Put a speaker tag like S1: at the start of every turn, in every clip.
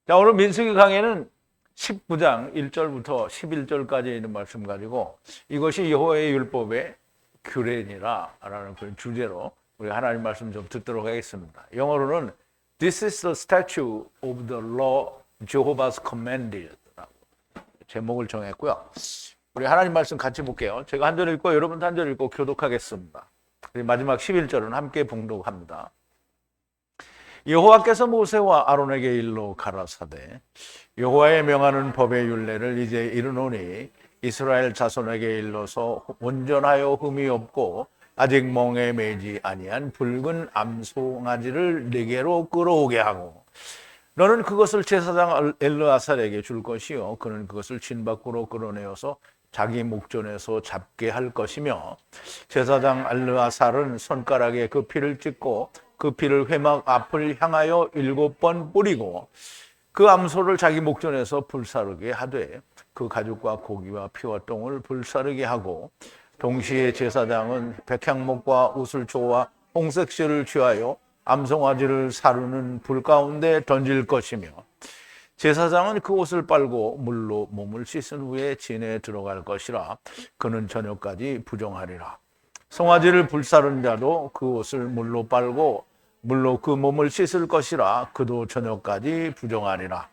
S1: 자, 오늘 민수기 강해는 19장 1절부터 11절까지 있는 말씀 가지고 이것이 여호와의 율법의 규례니라 라는 그런 주제로 우리 하나님 말씀 좀 듣도록 하겠습니다. 영어로는 This is the statute of the law Jehovah's commanded 라고 제목을 정했고요. 우리 하나님 말씀 같이 볼게요. 제가 한 절 읽고 여러분도 한 절 읽고 교독하겠습니다. 마지막 11절은 함께 봉독합니다. 여호와께서 모세와 아론에게 일러 가라사대 여호와의 명하는 법의 율례를 이제 이르노니 이스라엘 자손에게 일러서 온전하여 흠이 없고 아직 멍에 매지 아니한 붉은 암송아지를 네게로 끌어오게 하고 너는 그것을 제사장 엘르아살에게 줄 것이요 그는 그것을 진 밖으로 끌어내어서 자기 목전에서 잡게 할 것이며 제사장 엘르아살은 손가락에 그 피를 찍고 그 피를 회막 앞을 향하여 7번 뿌리고 그 암소를 자기 목전에서 불사르게 하되 그 가죽과 고기와 피와 똥을 불사르게 하고 동시에 제사장은 백향목과 우슬초와 홍색실을 취하여 암송아지를 사르는 불 가운데 던질 것이며 제사장은 그 옷을 빨고 물로 몸을 씻은 후에 진에 들어갈 것이라 그는 저녁까지 부정하리라. 송아지를 불사른 자도 그 옷을 물로 빨고 물로 그 몸을 씻을 것이라 그도 저녁까지 부정하리라.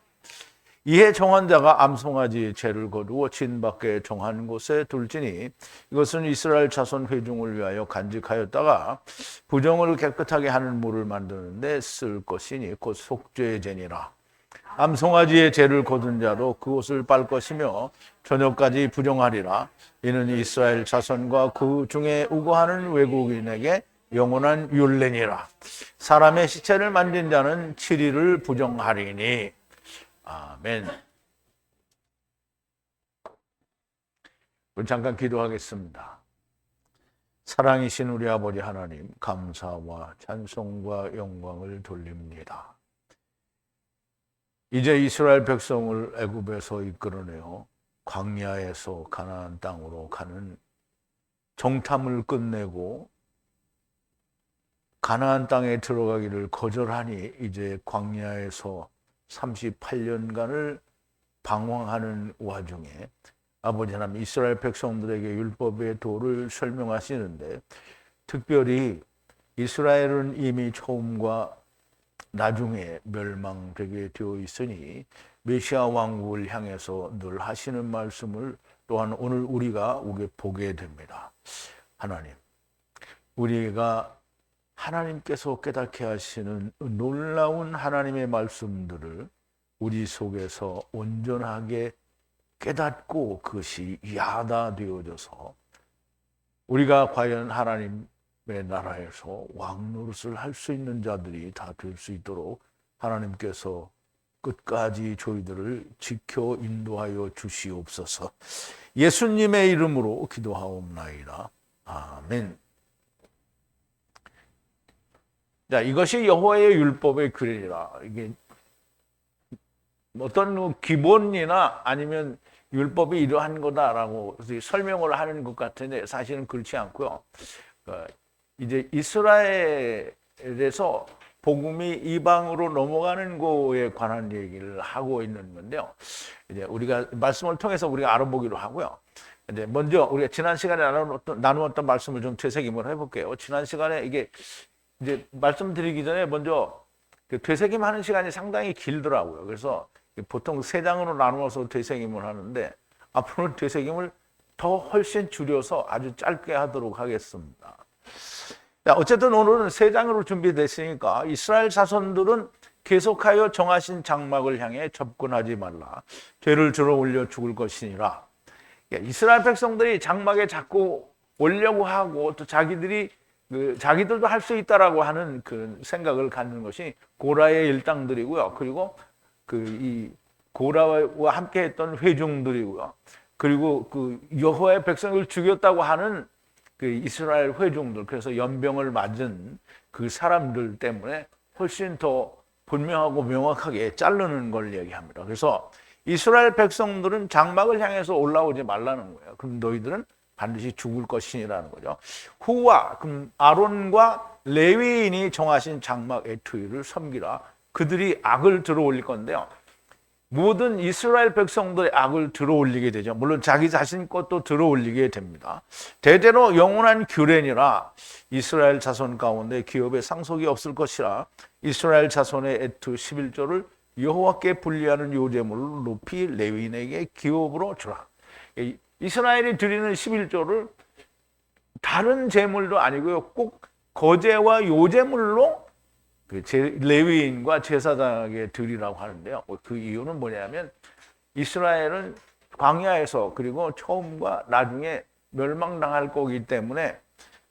S1: 이에 정한 자가 암송아지의 죄를 거두어 진 밖에 정한 곳에 둘지니 이것은 이스라엘 자손 회중을 위하여 간직하였다가 부정을 깨끗하게 하는 물을 만드는데 쓸 것이니 곧 속죄의 죄니라. 암송아지의 죄를 거둔 자도 그 옷을 빨 것이며 저녁까지 부정하리라. 이는 이스라엘 자손과 그 중에 우거하는 외국인에게 영원한 율례니라. 사람의 시체를 만진 자는 7일을 부정하리니. 아멘. 우리 잠깐 기도하겠습니다. 사랑이신 우리 아버지 하나님, 감사와 찬송과 영광을 돌립니다. 이제 이스라엘 백성을 애굽에서 이끌어내어 광야에서 가나안 땅으로 가는 정탐을 끝내고 가나안 땅에 들어가기를 거절하니 이제 광야에서 38년간을 방황하는 와중에 아버지 하나님 이스라엘 백성들에게 율법의 도를 설명하시는데 특별히 이스라엘은 이미 처음과 나중에 멸망되게 되어 있으니 메시아 왕국을 향해서 늘 하시는 말씀을 또한 오늘 우리가 보게 됩니다. 하나님, 우리가 하나님께서 깨닫게 하시는 놀라운 하나님의 말씀들을 우리 속에서 온전하게 깨닫고 그것이 야다되어져서 우리가 과연 하나님의 나라에서 왕 노릇을 할 수 있는 자들이 다 될 수 있도록 하나님께서 끝까지 저희들을 지켜 인도하여 주시옵소서. 예수님의 이름으로 기도하옵나이다. 아멘. 자, 이것이 여호와의 율법의 규례니라. 이게 어떤 기본이나 아니면 율법이 이러한 거다라고 설명을 하는 것 같은데 사실은 그렇지 않고요. 이제 이스라엘에서 복음이 이방으로 넘어가는 거에 관한 얘기를 하고 있는 건데요. 이제 우리가 말씀을 통해서 우리가 알아보기로 하고요. 이제 먼저 우리가 지난 시간에 나누었던 말씀을 좀 되새김을 해볼게요. 지난 시간에 이게 이제 말씀드리기 전에 먼저 되새김하는 시간이 상당히 길더라고요. 그래서 보통 3장으로 나누어서 되새김을 하는데 앞으로는 되새김을 더 훨씬 줄여서 아주 짧게 하도록 하겠습니다. 자, 어쨌든 오늘은 3장으로 준비됐으니까 이스라엘 자손들은 계속하여 정하신 장막을 향해 접근하지 말라. 죄를 들어 올려 죽을 것이니라. 이스라엘 백성들이 장막에 자꾸 오려고 하고 또 자기들도 할 수 있다라고 하는 그 생각을 갖는 것이 고라의 일당들이고요. 그리고 이 고라와 함께했던 회중들이고요. 그리고 여호와의 백성을 죽였다고 하는 그 이스라엘 회중들, 그래서 연병을 맞은 그 사람들 때문에 훨씬 더 분명하고 명확하게 자르는 걸 얘기합니다. 그래서 이스라엘 백성들은 장막을 향해서 올라오지 말라는 거예요. 그럼 너희들은 반드시 죽을 것이라는 거죠. 후와 그럼 아론과 레위인이 정하신 장막 에투이를 섬기라. 그들이 악을 들어 올릴 건데요. 모든 이스라엘 백성들의 악을 들어올리게 되죠. 물론 자기 자신 것도 들어올리게 됩니다. 대대로 영원한 규례니라 이스라엘 자손 가운데 기업의 상속이 없을 것이라 이스라엘 자손의 애투 11조를 여호와께 분리하는 요제물을 높이 레위인에게 기업으로 주라. 이스라엘이 드리는 11조를 다른 제물도 아니고요, 꼭 거제와 요제물로 레위인과 제사장에게 드리라고 하는데요. 그 이유는 뭐냐면 이스라엘은 광야에서 그리고 처음과 나중에 멸망당할 거기 때문에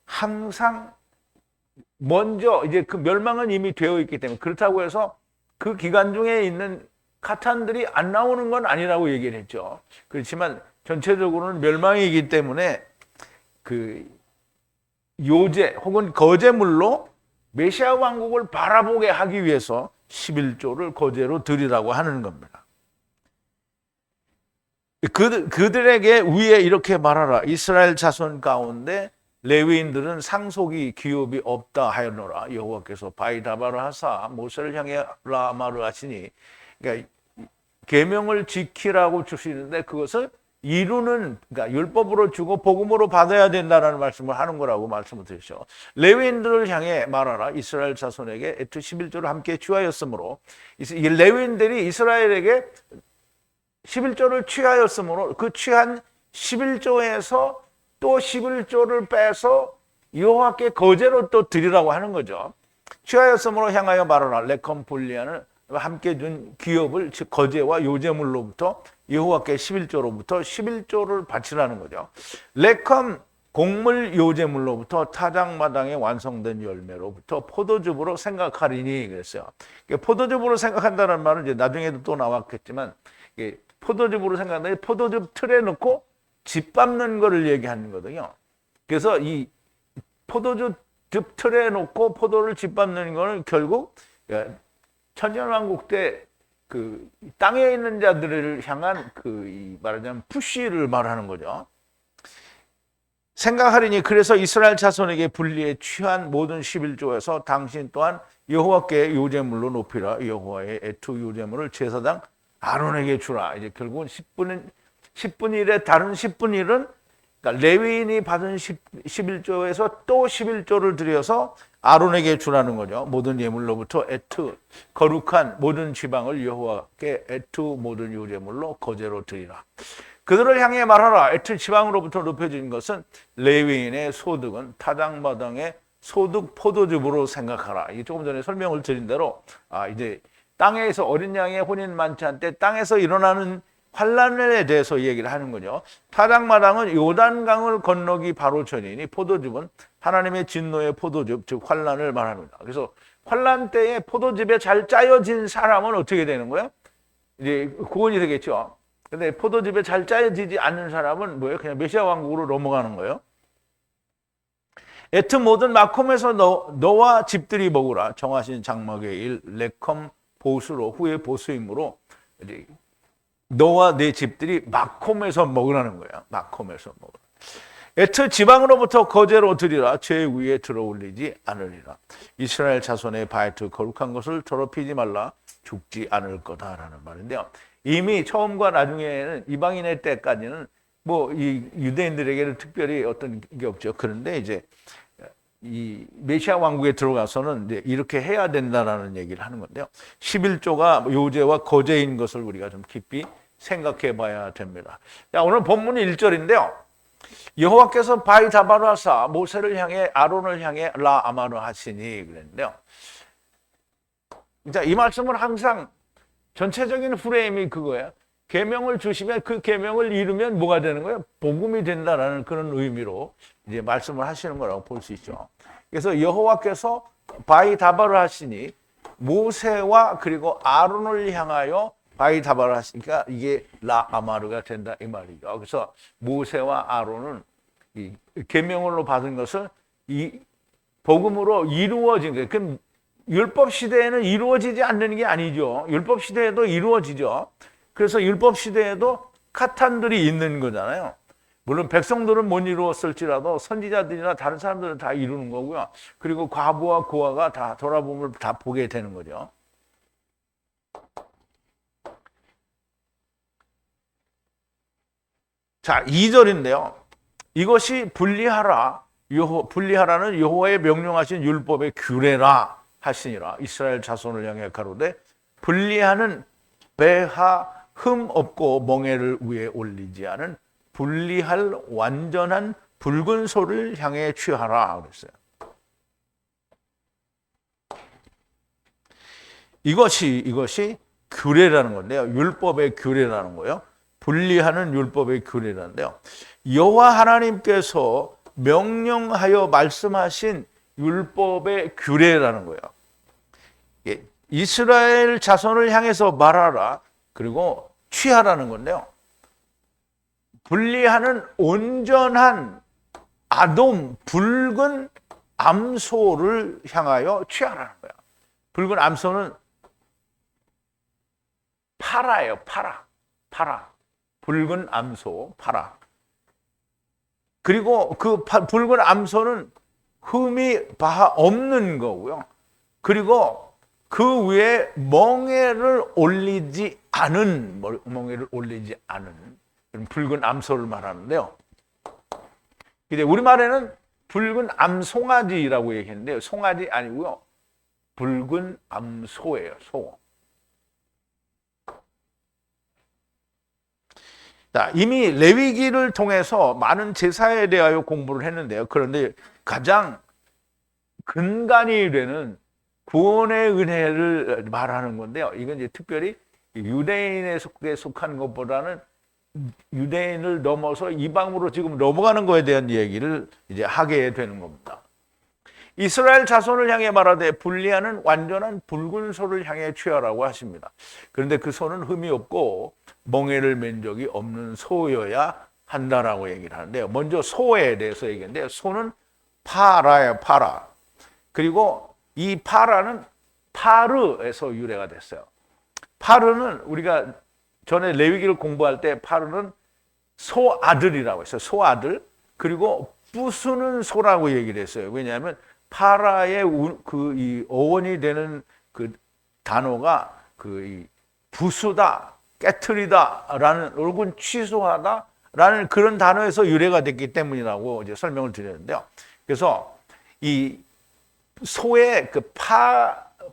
S1: 항상 먼저 이제 그 멸망은 이미 되어 있기 때문에, 그렇다고 해서 그 기간 중에 있는 카탄들이 안 나오는 건 아니라고 얘기를 했죠. 그렇지만 전체적으로는 멸망이기 때문에 그 요제 혹은 거제물로 메시아 왕국을 바라보게 하기 위해서 11조를 거제로 드리라고 하는 겁니다. 그들에게 위에 이렇게 말하라. 이스라엘 자손 가운데 레위인들은 상속이 기업이 없다 하였노라. 여호와께서 바이다바를 하사 모세를 향해 라마를 하시니, 그러니까 계명을 지키라고 주시는데 그것을 이루는, 그러니까 율법으로 주고 복음으로 받아야 된다는 말씀을 하는 거라고 말씀을 드렸죠. 레위인들을 향해 말하라. 이스라엘 자손에게 애투 11조를 함께 취하였으므로, 이 레위인들이 이스라엘에게 11조를 취하였으므로 그 취한 11조에서 또 11조를 빼서 여호와께 거제로 또 드리라고 하는 거죠. 취하였으므로 향하여 말하라. 레컴 분리하는 함께 준 기업을, 즉 거제와 요제물로부터 여호와께 11조로부터 11조를 바치라는 거죠. 레컴 곡물 요제물로부터 타작마당에 완성된 열매로부터 포도즙으로 생각하리니 그랬어요. 포도즙으로 생각한다는 말은 이제 나중에도 또 나왔겠지만, 포도즙으로 생각하는데 포도즙 틀에 넣고 집 밟는 거를 얘기하는 거거든요. 그래서 이 포도즙 틀에 놓고 포도를 집 밟는 거는 결국 천년왕국 때 그 땅에 있는 자들을 향한 말하자면 푸시를 말하는 거죠. 생각하리니 그래서 이스라엘 자손에게 분리에 취한 모든 11조에서 당신 또한 여호와께 요제물로 높이라. 여호와의 애투 요제물을 제사장 아론에게 주라. 이제 결국은 10분의 1의 다른 10분의 1은 그러니까 레위인이 받은 11조에서 또 11조를 들여서 아론에게 주라는 거죠. 모든 예물로부터 애투, 거룩한 모든 지방을 여호와께 애투 모든 요제물로 거제로 드리라. 그들을 향해 말하라. 애투 지방으로부터 높여진 것은 레위인의 소득은 타작마당의 소득 포도즙으로 생각하라. 이게 조금 전에 설명을 드린 대로 이제 땅에서 어린 양의 혼인 만찬 때 땅에서 일어나는 환란에 대해서 얘기를 하는 거죠. 타작마당은 요단강을 건너기 바로 전이니 포도즙은 하나님의 진노의 포도즙, 즉 환란을 말합니다. 그래서 환란 때에 포도즙에 잘 짜여진 사람은 어떻게 되는 거예요? 이제 구원이 되겠죠. 근데 포도즙에 잘 짜여지지 않는 사람은 뭐예요? 그냥 메시아 왕국으로 넘어가는 거예요. 애트 모든 마콤에서 너와 집들이 먹으라. 정하신 장막의 일 레컴 보수로 후에 보수임으로 이제 너와 네 집들이 마콤에서 먹으라는 거야. 마콤에서 먹으라. 애트 지방으로부터 거제로 드리라. 죄 위에 들어올리지 않으리라. 이스라엘 자손의 바이트 거룩한 것을 더럽히지 말라. 죽지 않을 거다라는 말인데요. 이미 처음과 나중에는 이방인의 때까지는 뭐 이 유대인들에게는 특별히 어떤 게 없죠. 그런데 이제 이 메시아 왕국에 들어가서는 이제 이렇게 해야 된다라는 얘기를 하는 건데요. 11조가 요제와 거제인 것을 우리가 좀 깊이 생각해 봐야 됩니다. 자, 오늘 본문이 1절인데요. 여호와께서 바이다바로 하사 모세를 향해 아론을 향해 라아마르 하시니 그랬는데요. 자, 이 말씀은 항상 전체적인 프레임이 그거예요. 계명을 주시면 그 계명을 이루면 뭐가 되는 거예요? 복음이 된다라는 그런 의미로 이제 말씀을 하시는 거라고 볼 수 있죠. 그래서 여호와께서 바이다바를 하시니 모세와 그리고 아론을 향하여 바이다바를 하시니까 이게 라아마르가 된다 이 말이죠. 그래서 모세와 아론은 이 계명으로 받은 것을 이 복음으로 이루어진 거예요. 그럼 율법 시대에는 이루어지지 않는 게 아니죠. 율법 시대에도 이루어지죠. 그래서 율법 시대에도 카탄들이 있는 거잖아요. 물론 백성들은 못 이루었을지라도 선지자들이나 다른 사람들은 다 이루는 거고요. 그리고 과부와 고아가 다 돌아보면 다 보게 되는 거죠. 자, 2절인데요. 이것이 분리하라는 여호와의 명령하신 율법의 규례라 하시니라. 이스라엘 자손을 향해 가로되 분리하는 배하 흠 없고 멍에를 위에 올리지 않은 분리할 완전한 붉은 소를 향해 취하라 그랬어요. 이것이 규례라는 건데요. 율법의 규례라는 거예요. 분리하는 율법의 규례라는데요. 여호와 하나님께서 명령하여 말씀하신 율법의 규례라는 거예요. 이스라엘 자손을 향해서 말하라. 그리고 취하라는 건데요. 분리하는 온전한 아돔 붉은 암소를 향하여 취하라는 거예요. 붉은 암소는 파라예요. 파라. 붉은 암소, 파라. 그리고 그 붉은 암소는 흠이 바하 없는 거고요. 그리고 그 위에 멍에를 올리지 않은 붉은 암소를 말하는데요. 근데 우리말에는 붉은 암송아지라고 얘기했는데요. 송아지 아니고요. 붉은 암소예요. 소. 자, 이미 레위기를 통해서 많은 제사에 대하여 공부를 했는데요. 그런데 가장 근간이 되는 구원의 은혜를 말하는 건데요. 이건 이제 특별히 유대인에 속한 것보다는 유대인을 넘어서 이방으로 지금 넘어가는 것에 대한 얘기를 이제 하게 되는 겁니다. 이스라엘 자손을 향해 말하되 분리하는 완전한 붉은 소를 향해 취하라고 하십니다. 그런데 그 소는 흠이 없고 멍에를 맨 적이 없는 소여야 한다라고 얘기를 하는데요. 먼저 소에 대해서 얘기했는데요. 소는 파라예요, 파라. 그리고 이 파라는 파르에서 유래가 됐어요. 파르는 우리가 전에 레위기를 공부할 때 파르는 소아들이라고 했어요. 소아들. 그리고 부수는 소라고 얘기를 했어요. 왜냐하면 파라의 이 어원이 되는 그 단어가 이 부수다, 깨트리다라는 혹은 취소하다라는 그런 단어에서 유래가 됐기 때문이라고 이제 설명을 드렸는데요. 그래서 이 소의 그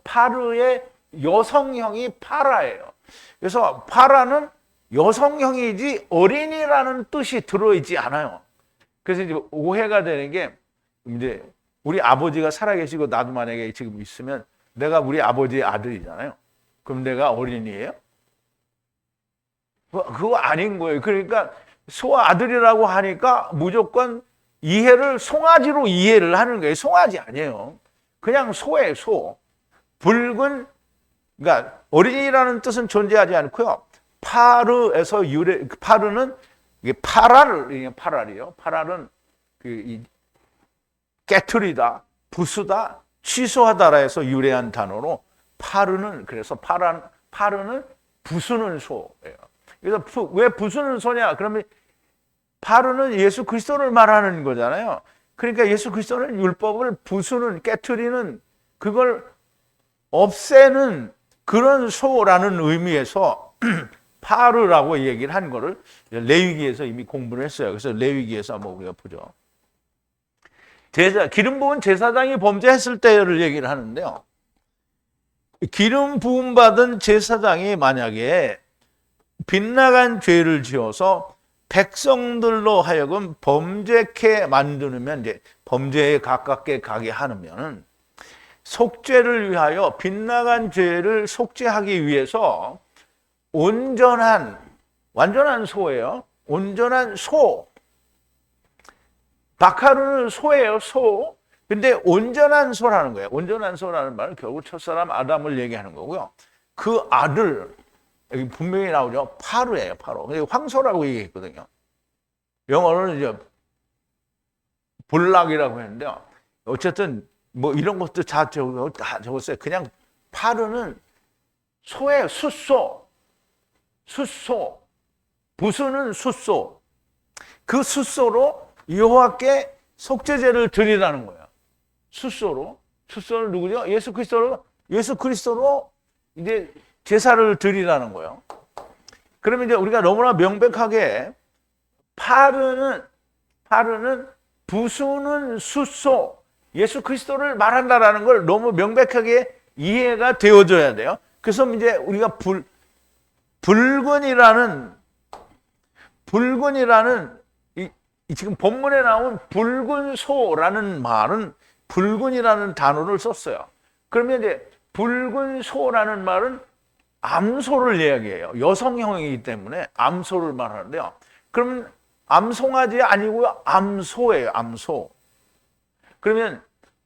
S1: 파르의 여성형이 파라예요. 그래서 파라는 여성형이지 어린이라는 뜻이 들어있지 않아요. 그래서 이제 오해가 되는 게 이제 우리 아버지가 살아계시고 나도 만약에 지금 있으면 내가 우리 아버지의 아들이잖아요. 그럼 내가 어린이에요? 그거 아닌 거예요. 그러니까 소아들이라고 하니까 무조건 송아지로 이해를 하는 거예요. 송아지 아니에요. 그냥 소예요, 소. 그러니까 어린이라는 뜻은 존재하지 않고요. 파르에서 파르는 이게 파랄이요. 파랄은 깨트리다, 부수다, 취소하다라 해서 유래한 단어로 파르는 그래서 파르는 부수는 소예요. 그래서 왜 부수는 소냐? 그러면 파르는 예수 그리스도를 말하는 거잖아요. 그러니까 예수 그리스도는 율법을 부수는 깨트리는 그걸 없애는 그런 소라는 의미에서 파르라고 얘기를 한 거를 레위기에서 이미 공부를 했어요. 그래서 레위기에서 한번 우리가 보죠. 기름 부은 제사장이 범죄했을 때를 얘기를 하는데요. 기름 부음 받은 제사장이 만약에 빗나간 죄를 지어서 백성들로 하여금 범죄케 만드면 이제 범죄에 가깝게 가게 하면 속죄를 위하여 빗나간 죄를 속죄하기 위해서 완전한 소예요. 온전한 소. 바카르는 소예요, 소. 근데 온전한 소라는 거예요. 온전한 소라는 말은 결국 첫사람 아담을 얘기하는 거고요. 그 아들, 여기 분명히 나오죠. 파르예요, 파르. 황소라고 얘기했거든요. 영어로는 이제 볼락이라고 했는데요. 어쨌든 뭐 이런 것도 다 적었어요. 그냥 파르는 소예요, 숫소. 부수는 숫소. 그 숫소로 여호와께 속죄제를 드리라는 거예요. 숫소는 누구죠? 예수 그리스도로 이제 제사를 드리라는 거예요. 그러면 이제 우리가 너무나 명백하게 파르는 부수는 숫소, 예수 그리스도를 말한다라는 걸 너무 명백하게 이해가 되어져야 돼요. 그래서 이제 우리가 붉은이라는 지금 본문에 나온 붉은 소라는 말은 붉은이라는 단어를 썼어요. 그러면 이제 붉은 소라는 말은 암소를 이야기해요. 여성형이기 때문에 암소를 말하는데요. 그러면 암송아지 아니고요, 암소예요. 암소. 그러면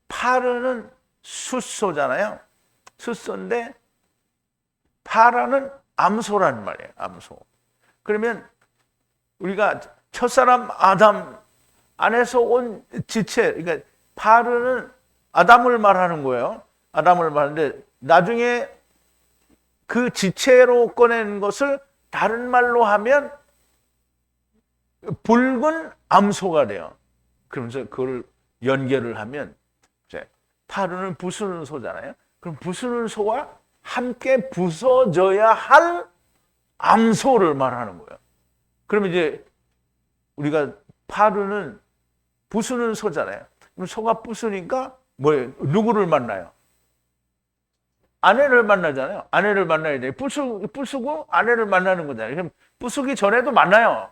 S1: 파르는 숫소잖아요. 숫소인데 파라는 암소라는 말이에요. 암소. 그러면 우리가 첫사람 아담 안에서 온 지체, 그러니까 파르는 아담을 말하는 거예요. 아담을 말하는데 나중에 그 지체로 꺼낸 것을 다른 말로 하면 붉은 암소가 돼요. 그러면서 그걸 연결을 하면 이제 파르는 부수는 소잖아요. 그럼 부수는 소와 함께 부서져야 할 암소를 말하는 거예요. 그러면 이제 우리가 파르는 부수는 소잖아요. 그럼 소가 부수니까 뭐예요? 누구를 만나요? 아내를 만나잖아요. 아내를 만나야 돼. 부수고 아내를 만나는 거잖아요. 그럼 부수기 전에도 만나요.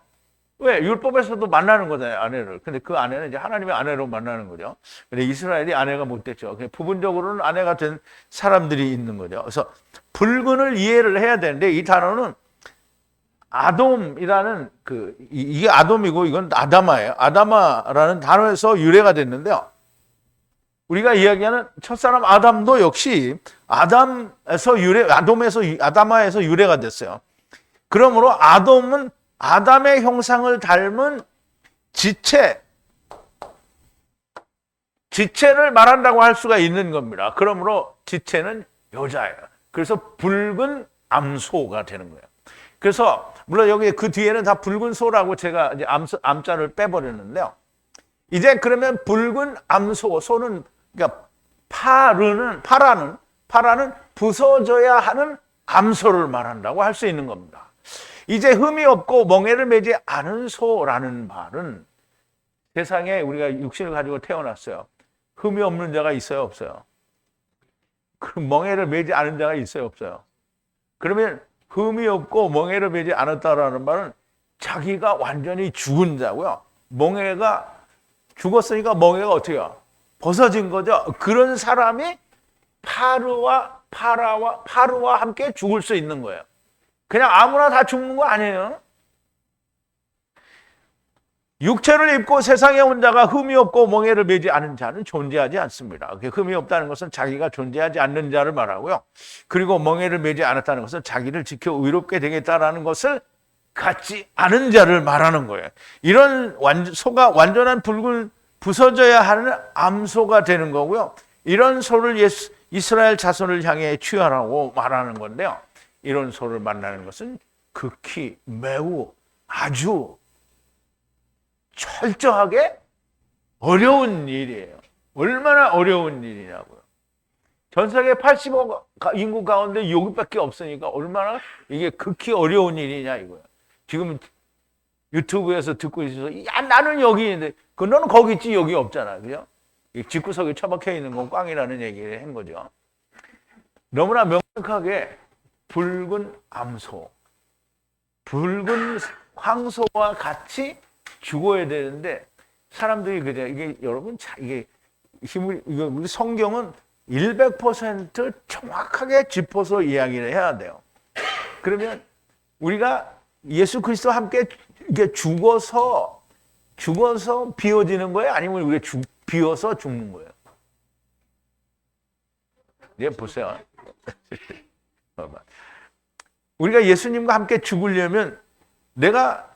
S1: 왜? 율법에서도 만나는 거잖아요, 아내를. 근데 그 아내는 이제 하나님의 아내로 만나는 거죠. 근데 이스라엘이 아내가 못 됐죠. 부분적으로는 아내가 된 사람들이 있는 거죠. 그래서 붉은을 이해를 해야 되는데 이 단어는 아돔이라는 이게 아돔이고 이건 아다마예요. 아다마라는 단어에서 유래가 됐는데요. 우리가 이야기하는 첫사람 아담도 역시 아담에서 아다마에서 유래가 됐어요. 그러므로 아돔은 아담의 형상을 닮은 지체를 말한다고 할 수가 있는 겁니다. 그러므로 지체는 여자예요. 그래서 붉은 암소가 되는 거예요. 그래서 물론 여기 그 뒤에는 다 붉은 소라고 제가 이제 암자를 빼버렸는데요. 이제 그러면 붉은 암소, 소는 그러니까 파라는 부서져야 하는 암소를 말한다고 할 수 있는 겁니다. 이제 흠이 없고 멍에를 매지 않은 소라는 말은 세상에 우리가 육신을 가지고 태어났어요. 흠이 없는 자가 있어요, 없어요? 그럼 멍에를 매지 않은 자가 있어요, 없어요? 그러면 흠이 없고 멍에를 매지 않았다라는 말은 자기가 완전히 죽은 자고요. 멍에가 죽었으니까 멍에가 어떻게 해요? 벗어진 거죠. 그런 사람이 파르와 함께 죽을 수 있는 거예요. 그냥 아무나 다 죽는 거 아니에요. 육체를 입고 세상에 온 자가 흠이 없고 멍에를 매지 않은 자는 존재하지 않습니다. 흠이 없다는 것은 자기가 존재하지 않는 자를 말하고요. 그리고 멍에를 매지 않았다는 것은 자기를 지켜 의롭게 되겠다라는 것을 갖지 않은 자를 말하는 거예요. 이런 소가 완전한 붉은 부서져야 하는 암소가 되는 거고요. 이런 소를 이스라엘 자손을 향해 취하라고 말하는 건데요. 이런 소를 만나는 것은 극히 매우 아주 철저하게 어려운 일이에요. 얼마나 어려운 일이냐고요. 전 세계 80억 인구 가운데 여기밖에 없으니까 얼마나 이게 극히 어려운 일이냐 이거예요. 지금 유튜브에서 듣고 있어서 야 나는 여기 있는데 너는 거기 있지 여기 없잖아. 그죠? 집구석에 처박혀 있는 건 꽝이라는 얘기를 한 거죠. 너무나 명확하게 붉은 암소, 붉은 황소와 같이 죽어야 되는데 사람들이 그죠? 이게 여러분 이게 우리 성경은 100% 정확하게 짚어서 이야기를 해야 돼요. 그러면 우리가 예수 그리스도와 함께 이게 죽어서 비워지는 거예요? 아니면 우리가 비워서 죽는 거예요? 네, 보세요. 우리가 예수님과 함께 죽으려면 내가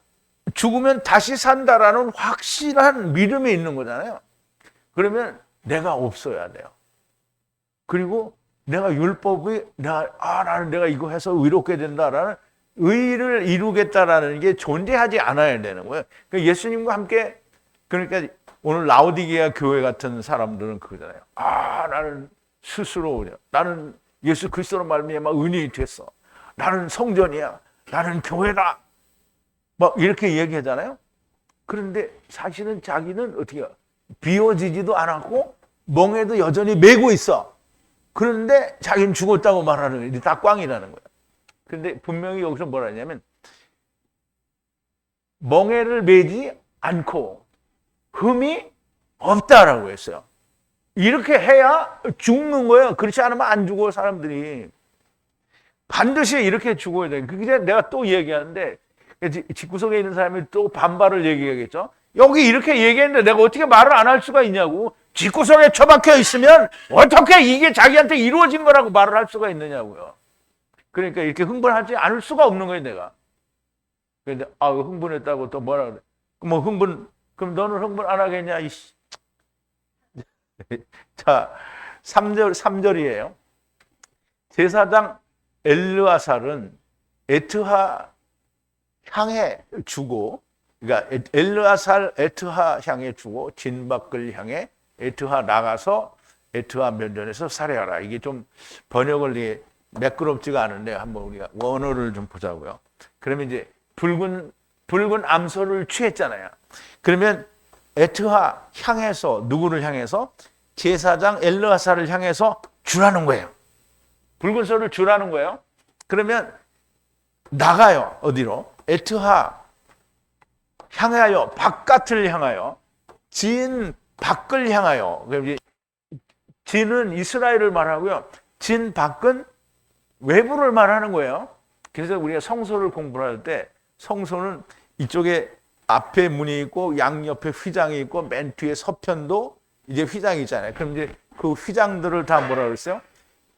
S1: 죽으면 다시 산다라는 확실한 믿음이 있는 거잖아요. 그러면 내가 없어야 돼요. 그리고 내가 나는 내가 이거 해서 의롭게 된다라는 의를 이루겠다라는 게 존재하지 않아야 되는 거예요. 그러니까 예수님과 함께 그러니까 오늘 라오디게아 교회 같은 사람들은 그거잖아요. 나는 스스로 나는 예수 그리스도로 말미암아 은인이 됐어. 나는 성전이야. 나는 교회다. 막 이렇게 얘기하잖아요. 그런데 사실은 자기는 어떻게 비워지지도 않았고 멍에도 여전히 메고 있어. 그런데 자기는 죽었다고 말하는 거예요. 다 꽝이라는 거예요. 그런데 분명히 여기서 뭐라 하냐면 멍에를 메지 않고 흠이 없다라고 했어요. 이렇게 해야 죽는 거예요. 그렇지 않으면 안 죽어 사람들이. 반드시 이렇게 죽어야 돼. 그게 내가 또 얘기하는데 집구석에 있는 사람이 또 반발을 얘기하겠죠. 여기 이렇게 얘기했는데 내가 어떻게 말을 안 할 수가 있냐고. 집구석에 처박혀 있으면 어떻게 이게 자기한테 이루어진 거라고 말을 할 수가 있느냐고요. 그러니까 이렇게 흥분하지 않을 수가 없는 거예요, 내가. 그런데 흥분했다고 또 뭐라 그래. 그럼 너는 흥분 안 하겠냐, 이씨. 자, 3절이에요. 제사장 엘르아살은 에트하 향해 주고, 그러니까 엘르아살 에트하 향해 주고 진박을 향해 에트하 나가서 에트하 면전에서 살해하라. 이게 좀 번역을 매끄럽지가 않은데 한번 우리가 원어를 좀 보자고요. 그러면 이제 붉은 암소를 취했잖아요. 그러면 에트하 향해서 누구를 향해서? 제사장 엘르아살을 향해서 주라는 거예요. 붉은 소를 주라는 거예요. 그러면 나가요. 어디로? 에트하 향하여 바깥을 향하여 진 밖을 향하여. 진은 이스라엘을 말하고요. 진 밖은 외부를 말하는 거예요. 그래서 우리가 성소를 공부할 때 성소는 이쪽에 앞에 문이 있고 양옆에 휘장이 있고 맨 뒤에 서편도 이제 휘장이 있잖아요. 그럼 이제 그 휘장들을 다 뭐라 그랬어요?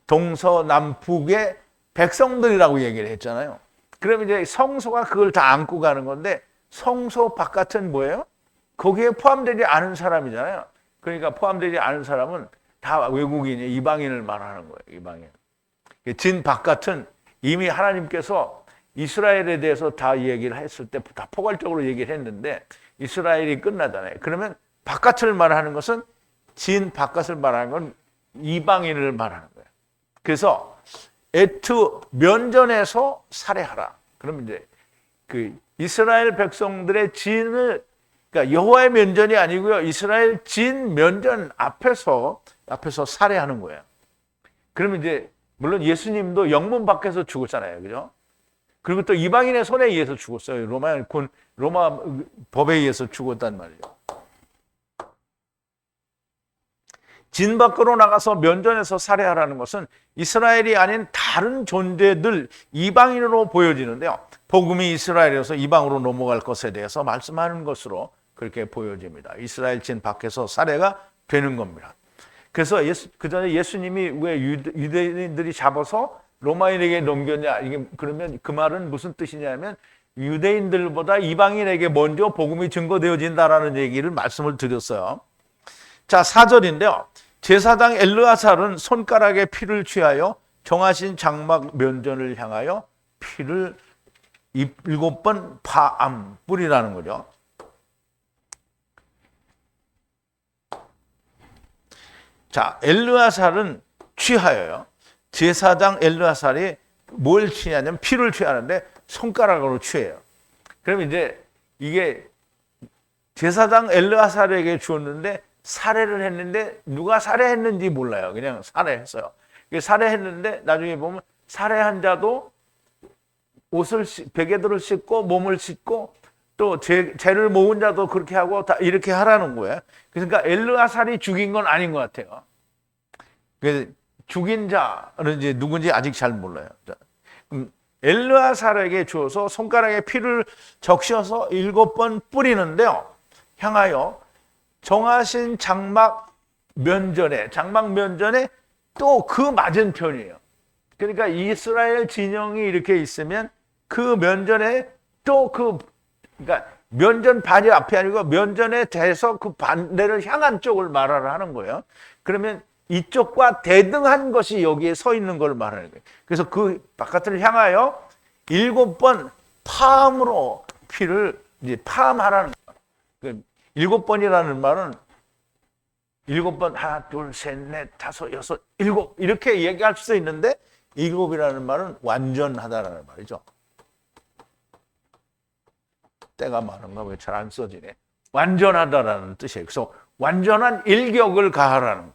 S1: 동서남북의 백성들이라고 얘기를 했잖아요. 그러면 이제 성소가 그걸 다 안고 가는 건데 성소 바깥은 뭐예요? 거기에 포함되지 않은 사람이잖아요. 그러니까 포함되지 않은 사람은 다 외국인이 이방인을 말하는 거예요. 이방인. 진 바깥은 이미 하나님께서 이스라엘에 대해서 다 얘기를 했을 때 다 포괄적으로 얘기를 했는데 이스라엘이 끝나잖아요. 그러면 바깥을 말하는 것은 진 바깥을 말하는 건 이방인을 말하는 거예요. 그래서 에트 면전에서 살해하라. 그러면 이제 그 이스라엘 백성들의 진을, 그러니까 여호와의 면전이 아니고요. 이스라엘 진 면전 앞에서 살해하는 거예요. 그러면 이제 물론 예수님도 영문 밖에서 죽었잖아요. 그죠? 그리고 또 이방인의 손에 의해서 죽었어요. 로마 법에 의해서 죽었단 말이에요. 진 밖으로 나가서 면전에서 살해하라는 것은 이스라엘이 아닌 다른 존재들, 이방인으로 보여지는데요. 복음이 이스라엘에서 이방으로 넘어갈 것에 대해서 말씀하는 것으로 그렇게 보여집니다. 이스라엘 진 밖에서 살해가 되는 겁니다. 그래서 그 전에 예수님이 왜 유대인들이 잡아서 로마인에게 넘겼냐? 그러면 그 말은 무슨 뜻이냐면 유대인들보다 이방인에게 먼저 복음이 증거되어진다라는 얘기를 말씀을 드렸어요. 자, 4절인데요. 제사장 엘르아살은 손가락에 피를 취하여 정하신 장막 면전을 향하여 피를 7번 파암 뿌리라는 거죠. 자, 엘르아살은 취하여요. 제사장 엘르아살이 뭘 취하냐면 피를 취하는데 손가락으로 취해요. 그럼 이제 이게 제사장 엘르아살에게 주었는데 살해를 했는데 누가 살해했는지 몰라요. 그냥 살해했어요. 살해했는데 나중에 보면 살해한 자도 베개들을 씻고 몸을 씻고 또 죄를 모은 자도 그렇게 하고 다 이렇게 하라는 거예요. 그러니까 엘르아살이 죽인 건 아닌 것 같아요. 그래서 죽인 자는 이제 누군지 아직 잘 몰라요. 엘르아살에게 주어서 손가락에 피를 적셔서 7번 뿌리는데요. 향하여 정하신 장막 면전에 또 그 맞은편이에요. 그러니까 이스라엘 진영이 이렇게 있으면 그 면전에 또 그러니까 면전 반이 앞이 아니고 면전에 대해서 그 반대를 향한 쪽을 말하라 하는 거예요. 그러면 이쪽과 대등한 것이 여기에 서 있는 걸 말하는 거예요. 그래서 그 바깥을 향하여 7번 파함으로 피를 이제 파함하라는 거예요. 7번이라는 말은 7번, 하나, 둘, 셋, 넷, 다섯, 여섯, 7 이렇게 얘기할 수 있는데 7이라는 말은 완전하다라는 말이죠. 때가 많은가 왜 잘 안 써지네. 완전하다라는 뜻이에요. 그래서 완전한 일격을 가하라는 거예요.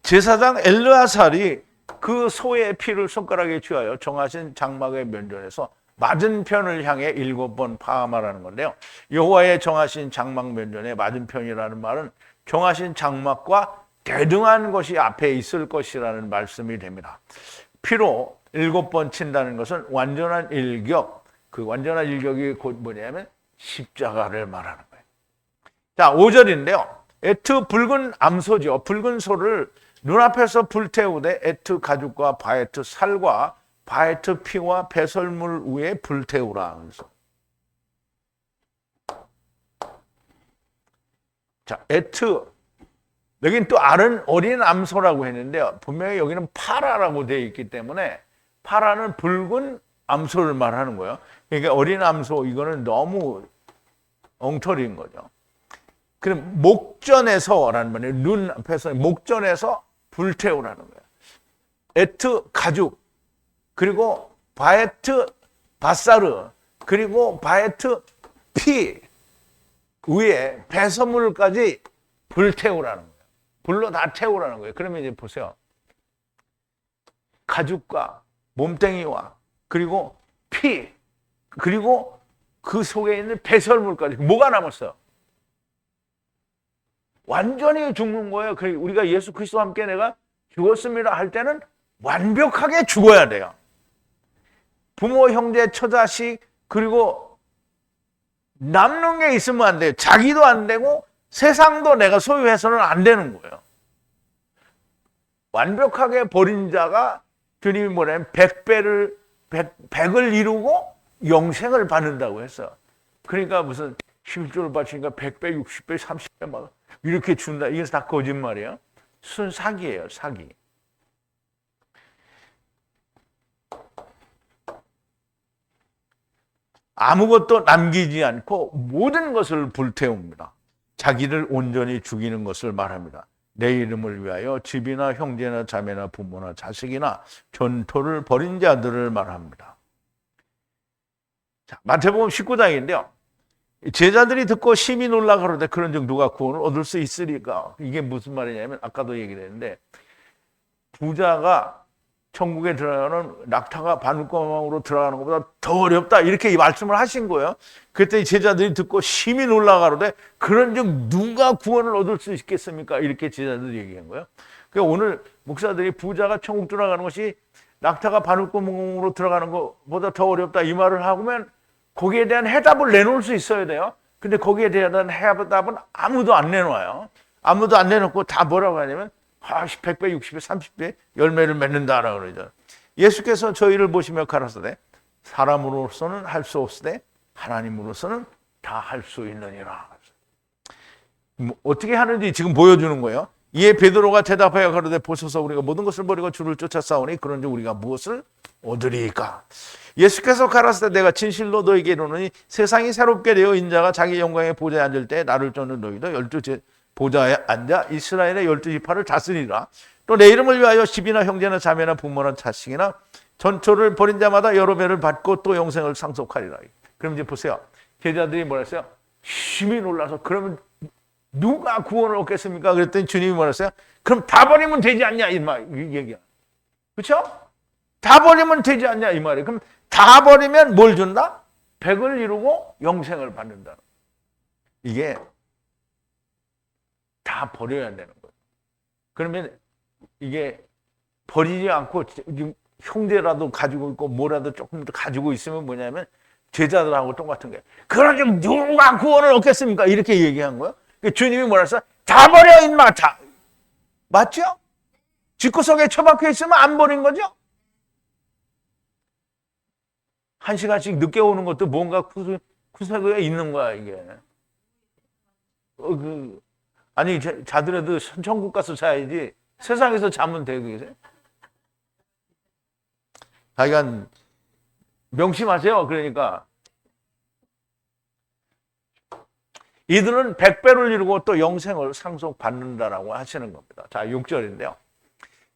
S1: 제사장 엘르아살이 그 소의 피를 손가락에 쥐하여 정하신 장막의 면전에서 맞은편을 향해 7번 파하라는 건데요. 여호와의 정하신 장막 면전에 맞은편이라는 말은 정하신 장막과 대등한 것이 앞에 있을 것이라는 말씀이 됩니다. 피로 7번 친다는 것은 완전한 일격, 그 완전한 일격이 곧 뭐냐면 십자가를 말하는 거예요. 자, 5절인데요. 에트 붉은 암소죠. 붉은 소를 눈앞에서 불태우되 에트 가죽과 바에트 살과 바에트 피와 배설물 위에 불태우라. 자, 에트 여긴 또 어린 암소라고 했는데요. 분명히 여기는 파라라고 되어 있기 때문에 파라는 붉은 암소를 말하는 거예요. 그러니까 어린 암소 이거는 너무 엉터리인 거죠. 그럼 목전에서라는 말이에요. 눈 앞에서 목전에서 불태우라는 거예요. 에트 가죽 그리고 바에트 바사르 그리고 바에트 피 위에 배설물까지 불태우라는 거예요. 불로 다 태우라는 거예요. 그러면 이제 보세요. 가죽과 몸뚱이와 그리고 피 그리고 그 속에 있는 배설물까지 뭐가 남았어요? 완전히 죽는 거예요. 우리가 예수 그리스도와 함께 내가 죽었습니다 할 때는 완벽하게 죽어야 돼요. 부모, 형제, 처자식 그리고 남는 게 있으면 안 돼요. 자기도 안 되고 세상도 내가 소유해서는 안 되는 거예요. 완벽하게 버린 자가 주님이 뭐냐면 100을 이루고 영생을 받는다고 했어요. 그러니까 무슨 11조를 바치니까 100배, 60배, 30배 막 이렇게 준다. 이게 다 거짓말이에요. 순 사기예요, 사기. 아무것도 남기지 않고 모든 것을 불태웁니다. 자기를 온전히 죽이는 것을 말합니다. 내 이름을 위하여 집이나 형제나 자매나 부모나 자식이나 전토를 벌인 자들을 말합니다. 자, 마태복음 19장인데요. 제자들이 듣고 심히 놀라 가로되 그런즉 누가 구원을 얻을 수 있으리까? 이게 무슨 말이냐면 아까도 얘기를 했는데 부자가 천국에 들어가는 낙타가 바늘구멍으로 들어가는 것보다 더 어렵다 이렇게 말씀을 하신 거예요. 그랬더니 제자들이 듣고 심히 놀라 가로되 그런즉 누가 구원을 얻을 수 있겠습니까? 이렇게 제자들이 얘기한 거예요. 그러니까 오늘 목사들이 부자가 천국 들어가는 것이 낙타가 바늘구멍으로 들어가는 것보다 더 어렵다 이 말을 하면 거기에 대한 해답을 내놓을 수 있어야 돼요. 근데 거기에 대한 해답은 아무도 안 내놓아요. 아무도 안 내놓고 다 뭐라고 하냐면 100배, 60배, 30배 열매를 맺는다라고 그러죠. 예수께서 저희를 보시며 가라사대 사람으로서는 할 수 없으되 하나님으로서는 다 할 수 있느니라. 어떻게 하는지 지금 보여주는 거예요. 이에 베드로가 대답하여 가로되 보소서 우리가 모든 것을 버리고 주를 쫓아 싸우니 그런즉 우리가 무엇을 얻으리까? 예수께서 가라사대 내가 진실로 너에게 이르노니 세상이 새롭게 되어 인자가 자기 영광의 보좌에 앉을 때 나를 쫓는 너희도 12 보좌에 앉아 이스라엘의 12지파를 다스리라. 또 내 이름을 위하여 집이나 형제나 자매나 부모나 자식이나 전초를 벌인 자마다 여러 배를 받고 또 영생을 상속하리라. 그럼 이제 보세요. 제자들이 뭐라 했어요? 심히 놀라서 그러면 누가 구원을 얻겠습니까? 그랬더니 주님이 뭐라 했어요? 그럼 다 버리면 되지 않냐? 이 얘기야. 그렇죠? 다 버리면 되지 않냐? 이 말이에요. 그럼 다 버리면 뭘 준다? 100을 이루고 영생을 받는다. 이게 다 버려야 되는 거예요. 그러면 이게 버리지 않고 형제라도 가지고 있고 뭐라도 조금 더 가지고 있으면 뭐냐면 제자들하고 똑같은 거예요. 그러면 누가 구원을 얻겠습니까? 이렇게 얘기한 거예요. 주님이 뭐라 했어요? 다 버려 임마 다. 맞죠? 집구석에 처박혀 있으면 안 버린 거죠? 1시간씩 늦게 오는 것도 뭔가 구석에 있는 거야 이게. 아니 자더라도 천국 가서 자야지 세상에서 자면 되겠어요? 하여간 명심하세요. 그러니까 이들은 100배를 이루고 또 영생을 상속받는다라고 하시는 겁니다. 자, 6절인데요.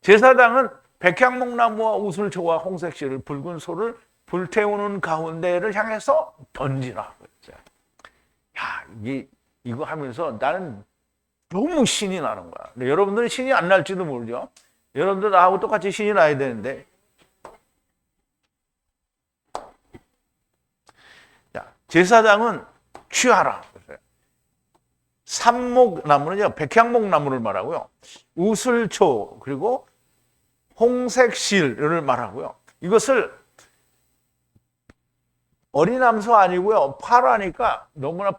S1: 제사장은 백향목나무와 우슬초와 홍색실을 붉은 소를 불태우는 가운데를 향해서 던지라 그랬어요. 야, 이거 하면서 나는 너무 신이 나는 거야. 근데 여러분들은 신이 안 날지도 모르죠. 여러분들 나하고 똑같이 신이 나야 되는데. 자, 제사장은 취하라. 삼목나무는요, 백향목나무를 말하고요. 우슬초, 그리고 홍색실을 말하고요. 이것을 어린 암소 아니고요. 파라니까 너무나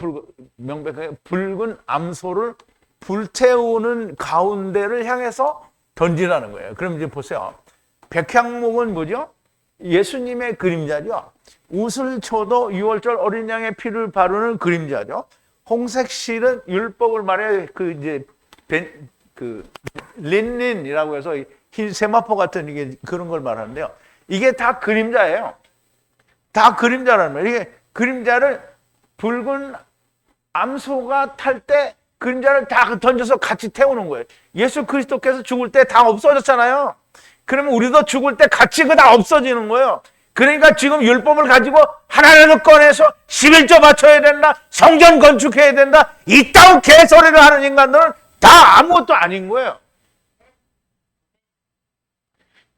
S1: 명백하게 붉은 암소를 불태우는 가운데를 향해서 던지라는 거예요. 그럼 이제 보세요. 백향목은 뭐죠? 예수님의 그림자죠. 우슬초도 6월절 어린 양의 피를 바르는 그림자죠. 홍색실은 율법을 말해 린닌이라고 해서 흰 세마포 같은 이게 그런 걸 말하는데요. 이게 다 그림자예요. 다 그림자라는 거예요. 이게 그림자를 붉은 암소가 탈 때 그림자를 다 던져서 같이 태우는 거예요. 예수 그리스도께서 죽을 때 다 없어졌잖아요. 그러면 우리도 죽을 때 같이 다 없어지는 거예요. 그러니까 지금 율법을 가지고 하나라도 꺼내서 11조 바쳐야 된다, 성전 건축해야 된다, 이따위 개소리를 하는 인간들은 다 아무것도 아닌 거예요.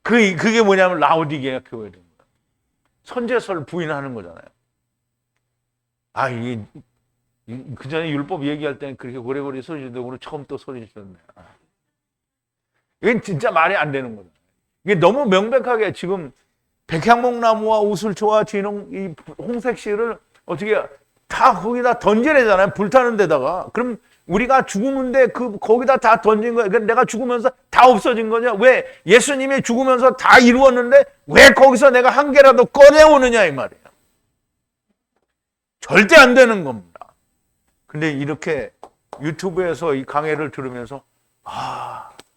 S1: 그게 뭐냐면 라오디게아 교회는 거예요. 선제설 부인하는 거잖아요. 그 전에 율법 얘기할 때는 그렇게 고래고래 소리 지르고 오늘 처음 또 소리 지르네. 이건 진짜 말이 안 되는 거죠. 이게 너무 명백하게 지금 백향목나무와 우슬초와 진홍, 이 홍색실을 어떻게 다 거기다 던지래잖아요. 불타는 데다가. 그럼 우리가 죽으는데 거기다 다 던진 거예요. 그러니까 내가 죽으면서 다 없어진 거냐? 왜? 예수님이 죽으면서 다 이루었는데 왜 거기서 내가 한 개라도 꺼내오느냐 이 말이에요. 절대 안 되는 겁니다. 근데 이렇게 유튜브에서 이 강해를 들으면서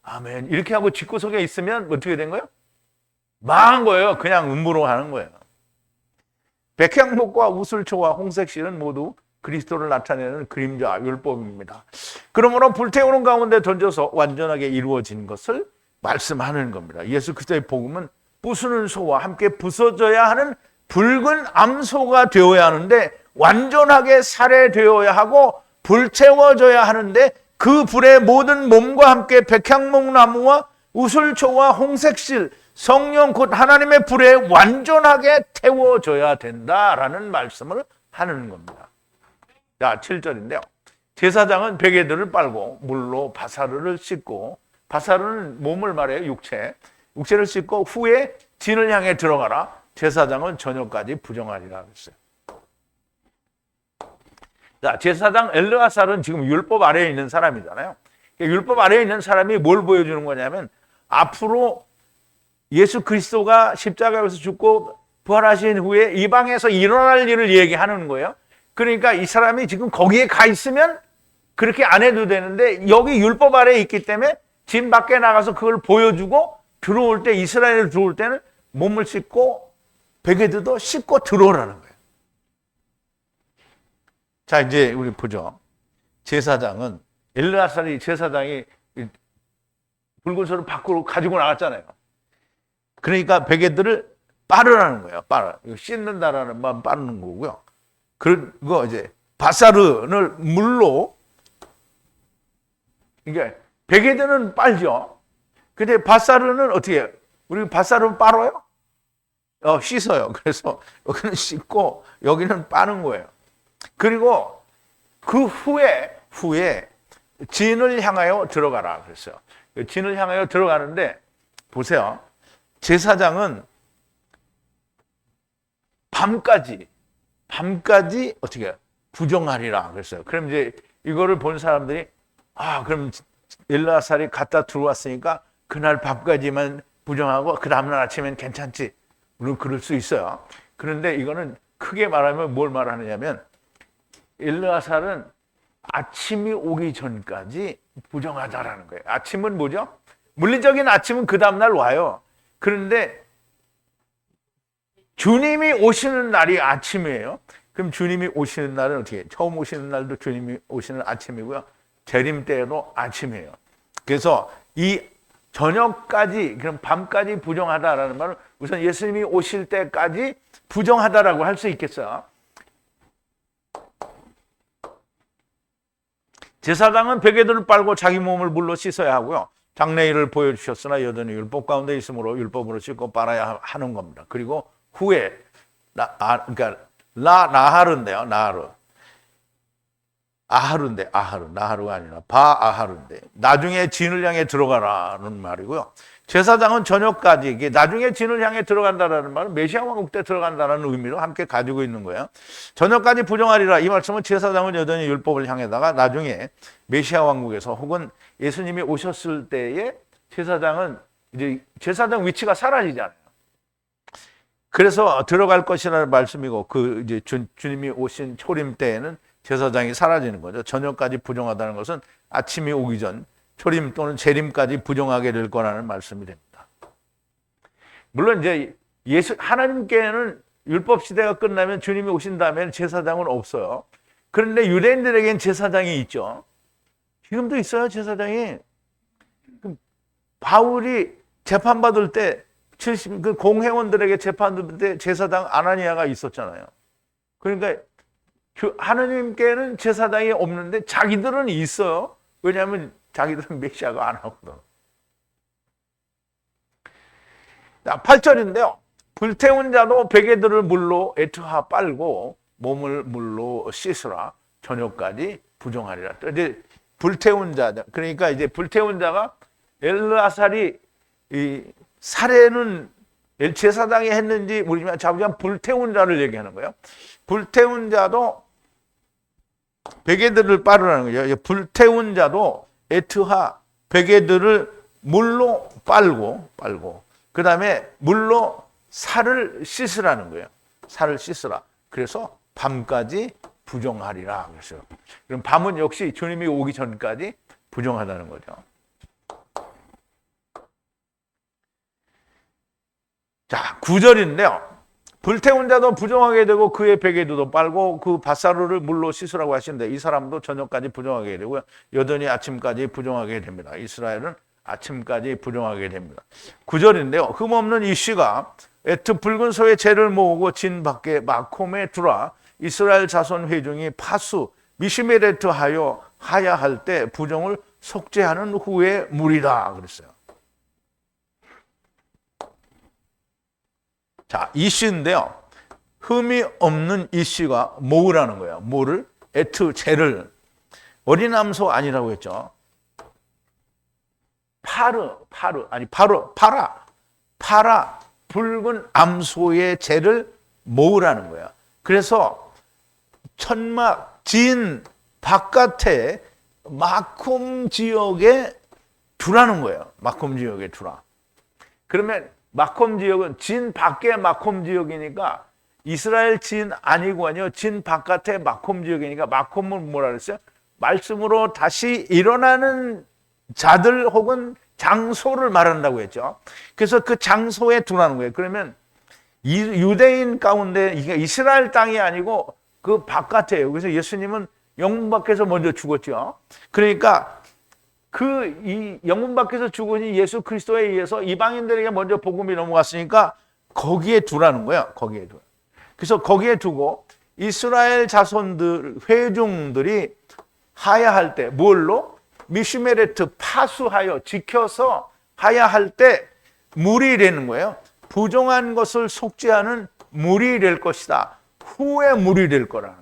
S1: 아멘 이렇게 하고 집구석에 있으면 어떻게 된 거예요? 망한 거예요. 그냥 음부로 하는 거예요. 백향목과 우슬초와 홍색실은 모두 그리스도를 나타내는 그림자 율법입니다. 그러므로 불태우는 가운데 던져서 완전하게 이루어진 것을 말씀하는 겁니다. 예수 그리스도의 복음은 부수는 소와 함께 부서져야 하는 붉은 암소가 되어야 하는데 완전하게 살해되어야 하고 불태워져야 하는데 그 불의 모든 몸과 함께 백향목나무와 우슬초와 홍색실 성령 곧 하나님의 불에 완전하게 태워져야 된다라는 말씀을 하는 겁니다. 자, 7절인데요. 제사장은 베개들을 빨고 물로 바사르를 씻고, 바사르는 몸을 말해요. 육체를 씻고 후에 진을 향해 들어가라. 제사장은 저녁까지 부정하리라 그랬어요. 자, 제사장 엘르아살은 지금 율법 아래에 있는 사람이잖아요. 율법 아래에 있는 사람이 뭘 보여주는 거냐면 앞으로 예수 그리스도가 십자가에서 죽고 부활하신 후에 이방에서 일어날 일을 얘기하는 거예요. 그러니까 이 사람이 지금 거기에 가 있으면 그렇게 안 해도 되는데 여기 율법 아래에 있기 때문에 진 밖에 나가서 그걸 보여주고 들어올 때 이스라엘에 들어올 때는 몸을 씻고 베개들도 씻고 들어오라는 거예요. 자, 이제 우리 보죠. 제사장은 엘르아살이 제사장이 붉은 소를 밖으로 가지고 나갔잖아요. 그러니까 베개들을 빠르라는 거예요. 씻는다라는 말 빠르는 거고요. 그리고 이제 바사르를 물로 이게 베개들은 빨죠. 근데 바사르는 어떻게 해요? 우리 바사르는 빨아요? 씻어요. 그래서 여기는 씻고 여기는 빠는 거예요. 그리고 그 후에 진을 향하여 들어가라 그랬어요. 진을 향하여 들어가는데 보세요. 제사장은 밤까지 어떻게 해요? 부정하리라 그랬어요. 그럼 이제 이거를 본 사람들이 그럼 엘르아살이 갔다 들어왔으니까 그날 밤까지만 부정하고 그 다음날 아침엔 괜찮지. 물론 그럴 수 있어요. 그런데 이거는 크게 말하면 뭘 말하느냐면 엘르아살은 아침이 오기 전까지 부정하자라는 거예요. 아침은 뭐죠? 물리적인 아침은 그 다음날 와요. 그런데 주님이 오시는 날이 아침이에요. 그럼 주님이 오시는 날은 어떻게 해요? 처음 오시는 날도 주님이 오시는 아침이고요. 재림 때에도 아침이에요. 그래서 이 저녁까지, 그럼 밤까지 부정하다라는 말은 우선 예수님이 오실 때까지 부정하다라고 할 수 있겠어요. 제사장은 베개들을 빨고 자기 몸을 물로 씻어야 하고요. 장례일을 보여주셨으나 여전히 율법 가운데 있으므로 율법으로 씻고 빨아야 하는 겁니다. 그리고 후에 그러니까 나하르인데요. 나하르가 아니라 바아하르인데 나중에 진을 향해 들어가라는 말이고요. 제사장은 저녁까지, 이게 나중에 진을 향해 들어간다라는 말은 메시아 왕국 때 들어간다는 의미로 함께 가지고 있는 거예요. 저녁까지 부정하리라, 이 말씀은 제사장은 여전히 율법을 향해다가 나중에 메시아 왕국에서 혹은 예수님이 오셨을 때에 제사장은 이제 제사장 위치가 사라지잖아요. 그래서 들어갈 것이라는 말씀이고, 그 이제 주님이 오신 초림 때에는 제사장이 사라지는 거죠. 저녁까지 부정하다는 것은 아침이 오기 전 초림 또는 재림까지 부정하게 될 거라는 말씀이 됩니다. 물론 이제 하나님께는 율법 시대가 끝나면 주님이 오신 다음에는 제사장은 없어요. 그런데 유대인들에게는 제사장이 있죠. 지금도 있어요, 제사장이. 바울이 재판받을 때 그 공회원들에게 재판받을 때 제사장 아나니아가 있었잖아요. 그러니까 하나님께는 제사장이 없는데 자기들은 있어요. 왜냐하면 자기들은 메시아가 안 하거든. 8절인데요. 불태운 자도 베개들을 물로 에트하 빨고 몸을 물로 씻으라. 저녁까지 부정하리라. 이제 불태운 자, 그러니까 이제 불태운 자가 엘르아살이 이 살해는 제사장이 했는지 모르지만 자부지만 불태운 자를 얘기하는 거예요. 불태운 자도 베개들을 빨으라는 거죠. 불태운 자도 에트하 베개들을 물로 빨고 그 다음에 물로 살을 씻으라는 거예요. 살을 씻으라. 그래서 밤까지 부정하리라. 그래서 그럼 밤은 역시 주님이 오기 전까지 부정하다는 거죠. 자, 9절인데요. 불태운 자도 부정하게 되고 그의 베개도 빨고 그 밧사르를 물로 씻으라고 하시는데 이 사람도 저녁까지 부정하게 되고요. 여전히 아침까지 부정하게 됩니다. 이스라엘은 아침까지 부정하게 됩니다. 9절인데요. 흠없는 이씨가 에트 붉은 소의 죄를 모으고 진 밖에 마콤에 두라. 이스라엘 자손 회중이 파수 미시메레트 하여 하야할 때 부정을 속죄하는 후에 물이다 그랬어요. 자, 이씨인데요. 흠이 없는 이씨가 모으라는 거예요. 뭐를? 에트, 죄를. 어린 암소 아니라고 했죠. 파라. 붉은 암소의 죄를 모으라는 거예요. 그래서 천막, 진 바깥에 마콤 지역에 두라는 거예요. 마콤 지역에 두라. 그러면 마콤 지역은 진 밖에 마콤 지역이니까 이스라엘 진 아니고요. 진 바깥에 마콤 지역이니까 마콤은 뭐라 그랬어요? 말씀으로 다시 일어나는 자들 혹은 장소를 말한다고 했죠. 그래서 그 장소에 두라는 거예요. 그러면 유대인 가운데 이게 이스라엘 땅이 아니고 그 바깥에요. 그래서 예수님은 영문 밖에서 먼저 죽었죠. 그러니까 이 영문 밖에서 죽으신 예수 그리스도에 의해서 이방인들에게 먼저 복음이 넘어갔으니까 거기에 두라는 거야. 거기에 두. 그래서 거기에 두고 이스라엘 자손들 회중들이 하야할 때 뭘로? 미슈메레트 파수하여 지켜서 하야할 때 물이 되는 거예요. 부정한 것을 속죄하는 물이 될 것이다. 후에 물이 될 거라는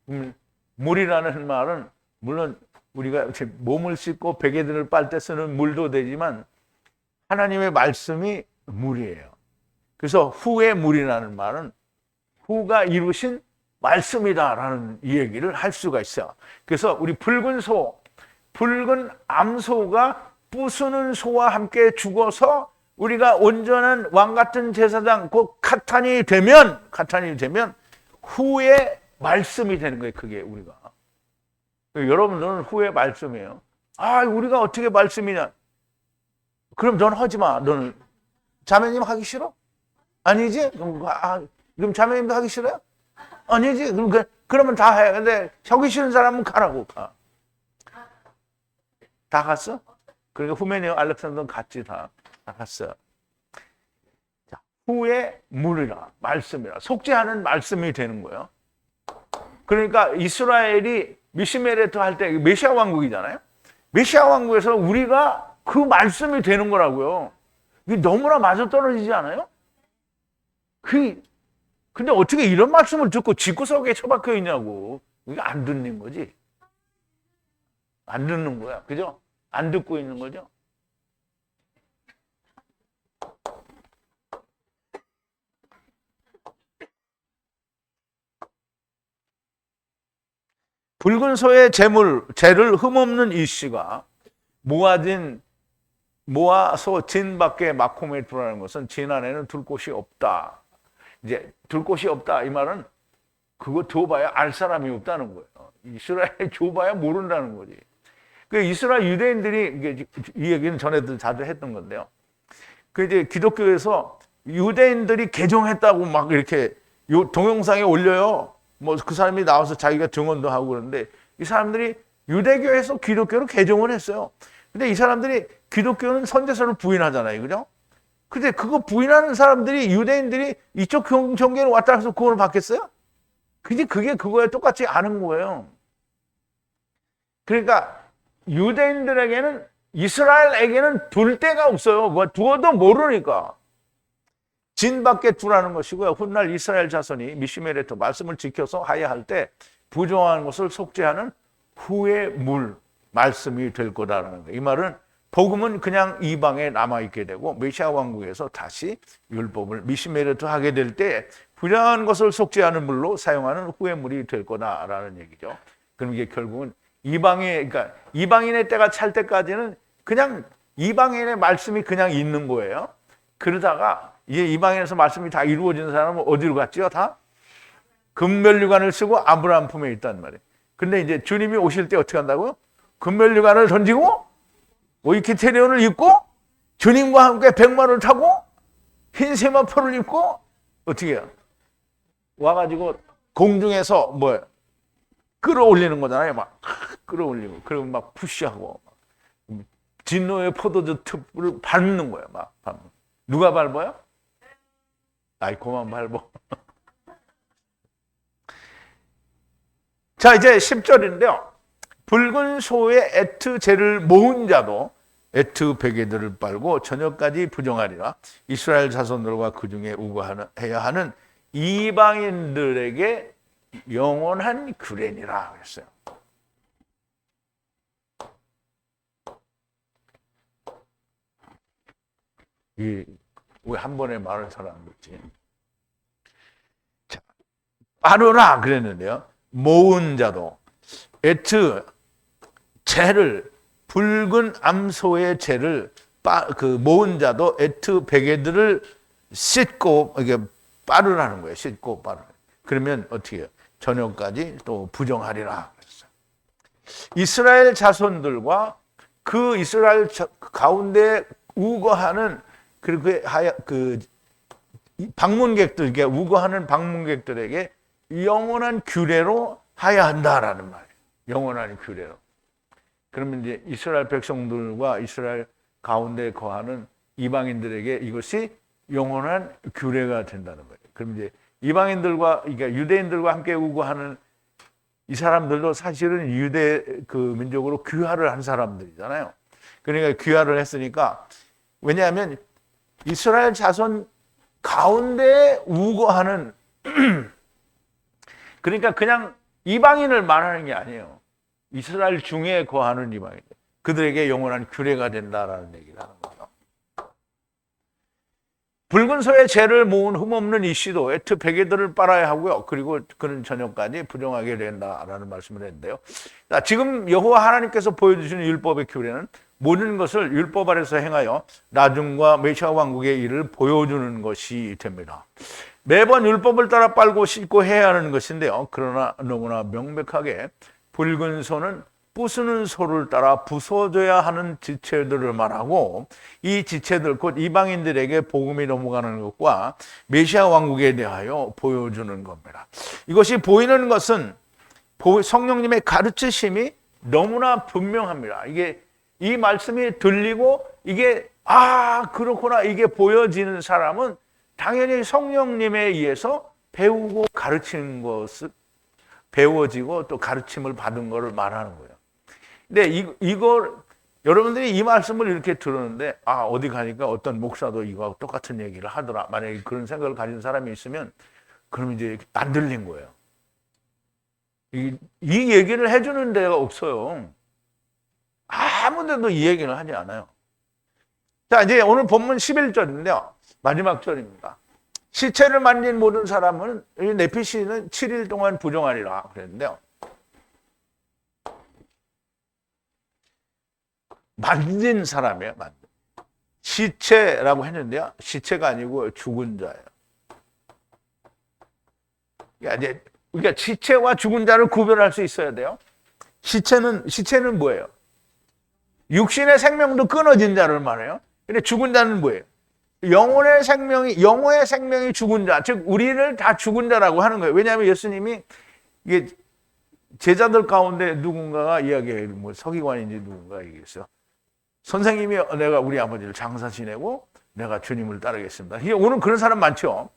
S1: 거예요. 물이라는 말은 물론 우리가 몸을 씻고 베개들을 빨 때 쓰는 물도 되지만 하나님의 말씀이 물이에요. 그래서 후의 물이라는 말은 후가 이루신 말씀이다라는 이 얘기를 할 수가 있어요. 그래서 우리 붉은 암소가 부수는 소와 함께 죽어서 우리가 온전한 왕 같은 제사장 곧 카탄이 되면 후의 말씀이 되는 거예요. 그게 우리가. 여러분들은 후의 말씀이에요. 아, 우리가 어떻게 말씀이냐? 그럼 넌 하지 마. 너는 자매님 하기 싫어? 아니지? 그럼 자매님도 하기 싫어요? 아니지? 그러면 다 해. 근데 하기 싫은 사람은 가라고 가. 다 갔어? 그러니까 후메니오, 알렉산더는 같이 다 갔어요. 자, 후에 물이라, 말씀이라, 속죄하는 말씀이 되는 거예요. 그러니까 이스라엘이 미시메레트 할 때 메시아 왕국이잖아요. 메시아 왕국에서 우리가 그 말씀이 되는 거라고요. 이게 너무나 맞아떨어지지 않아요? 근데 어떻게 이런 말씀을 듣고 집구석에 처박혀 있냐고. 이게 안 듣는 거지. 안 듣는 거야. 그죠? 안 듣고 있는 거죠. 붉은 소의 재를 흠없는 이 씨가 모아서 진 밖에 마콤에 두라는 것은 진 안에는 둘 곳이 없다. 이제 둘 곳이 없다 이 말은 그거 줘봐야 알 사람이 없다는 거예요. 이스라엘 줘봐야 모른다는 거지. 그 이스라엘 유대인들이 이 얘기는 전에도 자주 했던 건데요. 그 이제 기독교에서 유대인들이 개종했다고 막 이렇게 동영상에 올려요. 뭐 그 사람이 나와서 자기가 증언도 하고 그러는데 이 사람들이 유대교에서 기독교로 개종을 했어요. 근데 이 사람들이 기독교는 선제서를 부인하잖아요. 그죠? 근데 그거 부인하는 사람들이 유대인들이 이쪽 종교로 왔다 해서 구원을 받겠어요? 그게 그거에 똑같이 아는 거예요. 그러니까 유대인들에게는 이스라엘에게는 둘 데가 없어요. 뭐 두어도 모르니까. 진 밖에 두라는 것이고요. 훗날 이스라엘 자손이 미시메레트 말씀을 지켜서 하야할 때 부정한 것을 속죄하는 후의 물 말씀이 될 거라는 거예요. 이 말은 복음은 그냥 이방에 남아있게 되고 메시아 왕국에서 다시 율법을 미시메레트 하게 될 때 부정한 것을 속죄하는 물로 사용하는 후의 물이 될 거다라는 얘기죠. 그럼 이게 결국은 그러니까 이방인의 때가 찰 때까지는 그냥 이방인의 말씀이 그냥 있는 거예요. 그러다가 이제 이방인에서 말씀이 다 이루어진 사람은 어디로 갔지요? 다 금면류관을 쓰고 아브라함 품에 있단 말이에요. 근데 이제 주님이 오실 때 어떻게 한다고요? 금면류관을 던지고 오이키테리온을 입고 주님과 함께 백마를 타고 흰 세마포를 입고 어떻게 해요? 와가지고 공중에서 끌어올리는 거잖아요. 막 끌어올리고 그리고 막 푸시하고 진노의 포도주 즙을 밟는 거예요. 막 누가 밟아요? 아이 그만 밟어. 자 이제 10절인데요. 붉은 소의 에트 재를 모은 자도 에트 베개들을 빨고 저녁까지 부정하리라. 이스라엘 자손들과 그 중에 우거해야 하는 이방인들에게 영원한 규례니라 그랬어요. 왜 한 번에 말을 잘 안 듣지? 자, 빠르라 그랬는데요. 모은 자도 에트 재를 붉은 암소의 재를 모은 자도 에트 베개들을 씻고 이게 빠르라는 거예요. 씻고 빠르. 그러면 어떻게 해요? 저녁까지 또 부정하리라 그랬어요. 이스라엘 자손들과 그 이스라엘 가운데 우거하는 그 방문객들에게 우거하는 방문객들에게 영원한 규례로 하야 한다라는 말이에요. 영원한 규례로. 그러면 이제 이스라엘 백성들과 이스라엘 가운데 거하는 이방인들에게 이것이 영원한 규례가 된다는 거예요. 그럼 이제 이방인들과 그러니까 유대인들과 함께 우거하는 이 사람들도 사실은 유대 그 민족으로 귀화를 한 사람들이잖아요. 그러니까 귀화를 했으니까 왜냐하면 이스라엘 자손 가운데 우거하는 그러니까 그냥 이방인을 말하는 게 아니에요. 이스라엘 중에 거하는 이방인 그들에게 영원한 규례가 된다라는 얘기를 하는 거죠. 붉은 소의 재를 모은 흠없는 이 씨도 에트 베개들을 빨아야 하고요. 그리고 그는 저녁까지 부정하게 된다라는 말씀을 했는데요. 지금 여호와 하나님께서 보여주시는 율법의 규례는 모든 것을 율법 아래서 행하여 나중과 메시아 왕국의 일을 보여주는 것이 됩니다. 매번 율법을 따라 빨고 씻고 해야 하는 것인데요. 그러나 너무나 명백하게 붉은 소는 부수는 소를 따라 부숴줘야 하는 지체들을 말하고 이 지체들 곧 이방인들에게 복음이 넘어가는 것과 메시아 왕국에 대하여 보여주는 겁니다. 이것이 보이는 것은 성령님의 가르치심이 너무나 분명합니다. 이게 이 말씀이 들리고 이게 그렇구나 이게 보여지는 사람은 당연히 성령님에 의해서 배우고 가르치는 것을 배워지고 또 가르침을 받은 것을 말하는 거예요. 근데 이걸 여러분들이 이 말씀을 이렇게 들었는데 어디 가니까 어떤 목사도 이거하고 똑같은 얘기를 하더라. 만약에 그런 생각을 가진 사람이 있으면 그럼 이제 안 들린 거예요. 이 얘기를 해주는 데가 없어요. 아무 데도 이 얘기를 하지 않아요. 자, 이제 오늘 본문 11절인데요. 마지막 절입니다. 시체를 만진 모든 사람은 네피시는 7일 동안 부정하리라 그랬는데요. 만진 사람이에요. 시체라고 했는데요. 시체가 아니고 죽은 자예요. 그러니까 시체와 죽은 자를 구별할 수 있어야 돼요. 시체는 뭐예요? 육신의 생명도 끊어진 자를 말해요. 근데 죽은 자는 뭐예요? 영혼의 생명이 죽은 자, 즉 우리를 다 죽은 자라고 하는 거예요. 왜냐하면 예수님이 이게 제자들 가운데 누군가가 이야기해요. 뭐 서기관인지 누군가 얘기했어요. 선생님이 내가 우리 아버지를 장사 지내고 내가 주님을 따르겠습니다. 오늘 그런 사람 많죠.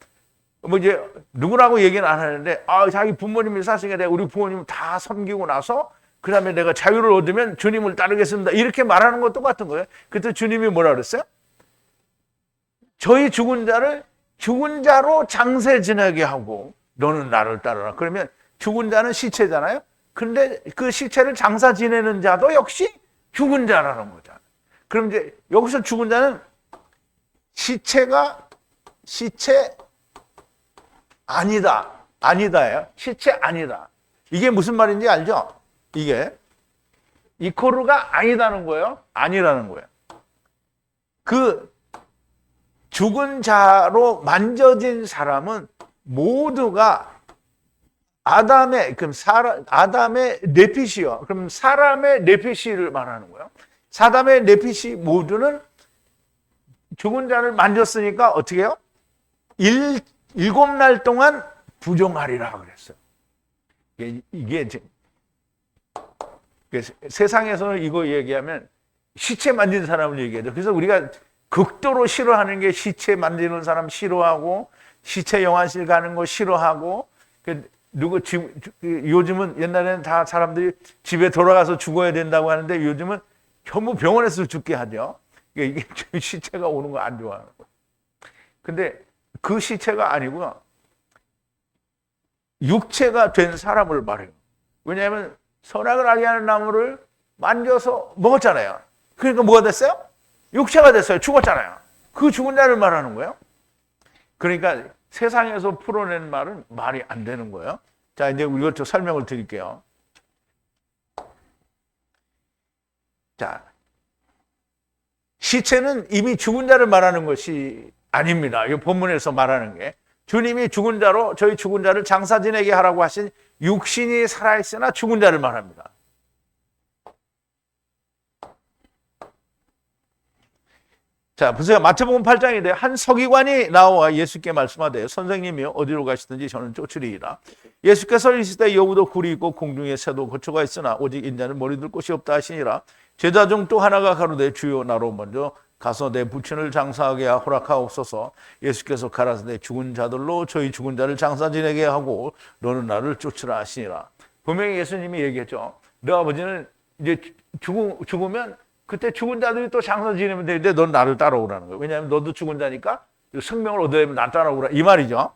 S1: 뭐 이제 누구라고 얘기는 안 하는데 자기 부모님이 사시게 돼 우리 부모님 다 섬기고 나서 그 다음에 내가 자유를 얻으면 주님을 따르겠습니다. 이렇게 말하는 것 똑같은 거예요. 그때 주님이 뭐라 그랬어요? 저희 죽은 자를 죽은 자로 장세 지내게 하고 너는 나를 따르라. 그러면 죽은 자는 시체잖아요. 근데 그 시체를 장사 지내는 자도 역시 죽은 자라는 거잖아요. 그럼 이제 여기서 죽은 자는 시체 아니다예요. 시체 아니다. 이게 무슨 말인지 알죠? 이게 이코르가 아니다는 거예요. 아니라는 거예요. 그 죽은 자로 만져진 사람은 모두가 아담의 네피시요. 그럼 사람의 네피시를 말하는 거예요. 사람의 네피시 모두는 죽은 자를 만졌으니까 어떻게 해요? 7날 동안 부정하리라 그랬어요. 이게 세상에서는 이거 얘기하면 시체 만진 사람을 얘기하죠. 그래서 우리가 극도로 싫어하는 게 시체 만지는 사람 싫어하고 시체 영화실 가는 거 싫어하고 요즘은 옛날에는 다 사람들이 집에 돌아가서 죽어야 된다고 하는데 요즘은 전부 병원에서 죽게 하죠. 이게 시체가 오는 거 안 좋아하는 거예요. 근데 그 시체가 아니고요. 육체가 된 사람을 말해요. 왜냐하면 선악을 알게 하는 나무를 만져서 먹었잖아요. 그러니까 뭐가 됐어요? 육체가 됐어요. 죽었잖아요. 그 죽은 자를 말하는 거예요. 그러니까 세상에서 풀어낸 말은 말이 안 되는 거예요. 자, 이제 이것도 설명을 드릴게요. 자, 시체는 이미 죽은 자를 말하는 것이 아닙니다. 이 본문에서 말하는 게 주님이 죽은 자로 저희 죽은 자를 장사 지내게 하라고 하신 육신이 살아있으나 죽은 자를 말합니다. 자, 보세요. 마태복음 8장인데 한 서기관이 나와 예수께 말씀하되 선생님이여 어디로 가시든지 저는 쫓으리이다. 예수께서 이르시되 여우도 굴이 있고 공중에 새도 거처가 있으나 오직 인자는 머리 둘 곳이 없다 하시니라. 제자 중 또 하나가 가로되 주여 나로 먼저 가서 내 부친을 장사하게 허락하옵소서. 예수께서 가라사대 죽은 자들로 저희 죽은 자를 장사 지내게 하고 너는 나를 쫓으라 하시니라. 분명히 예수님이 얘기했죠. 너 아버지는 이제 죽으면 그때 죽은 자들이 또 장사 지내면 되는데 넌 나를 따라오라는 거예요. 왜냐하면 너도 죽은 자니까 생명을 얻으려면 나 따라오라 이 말이죠.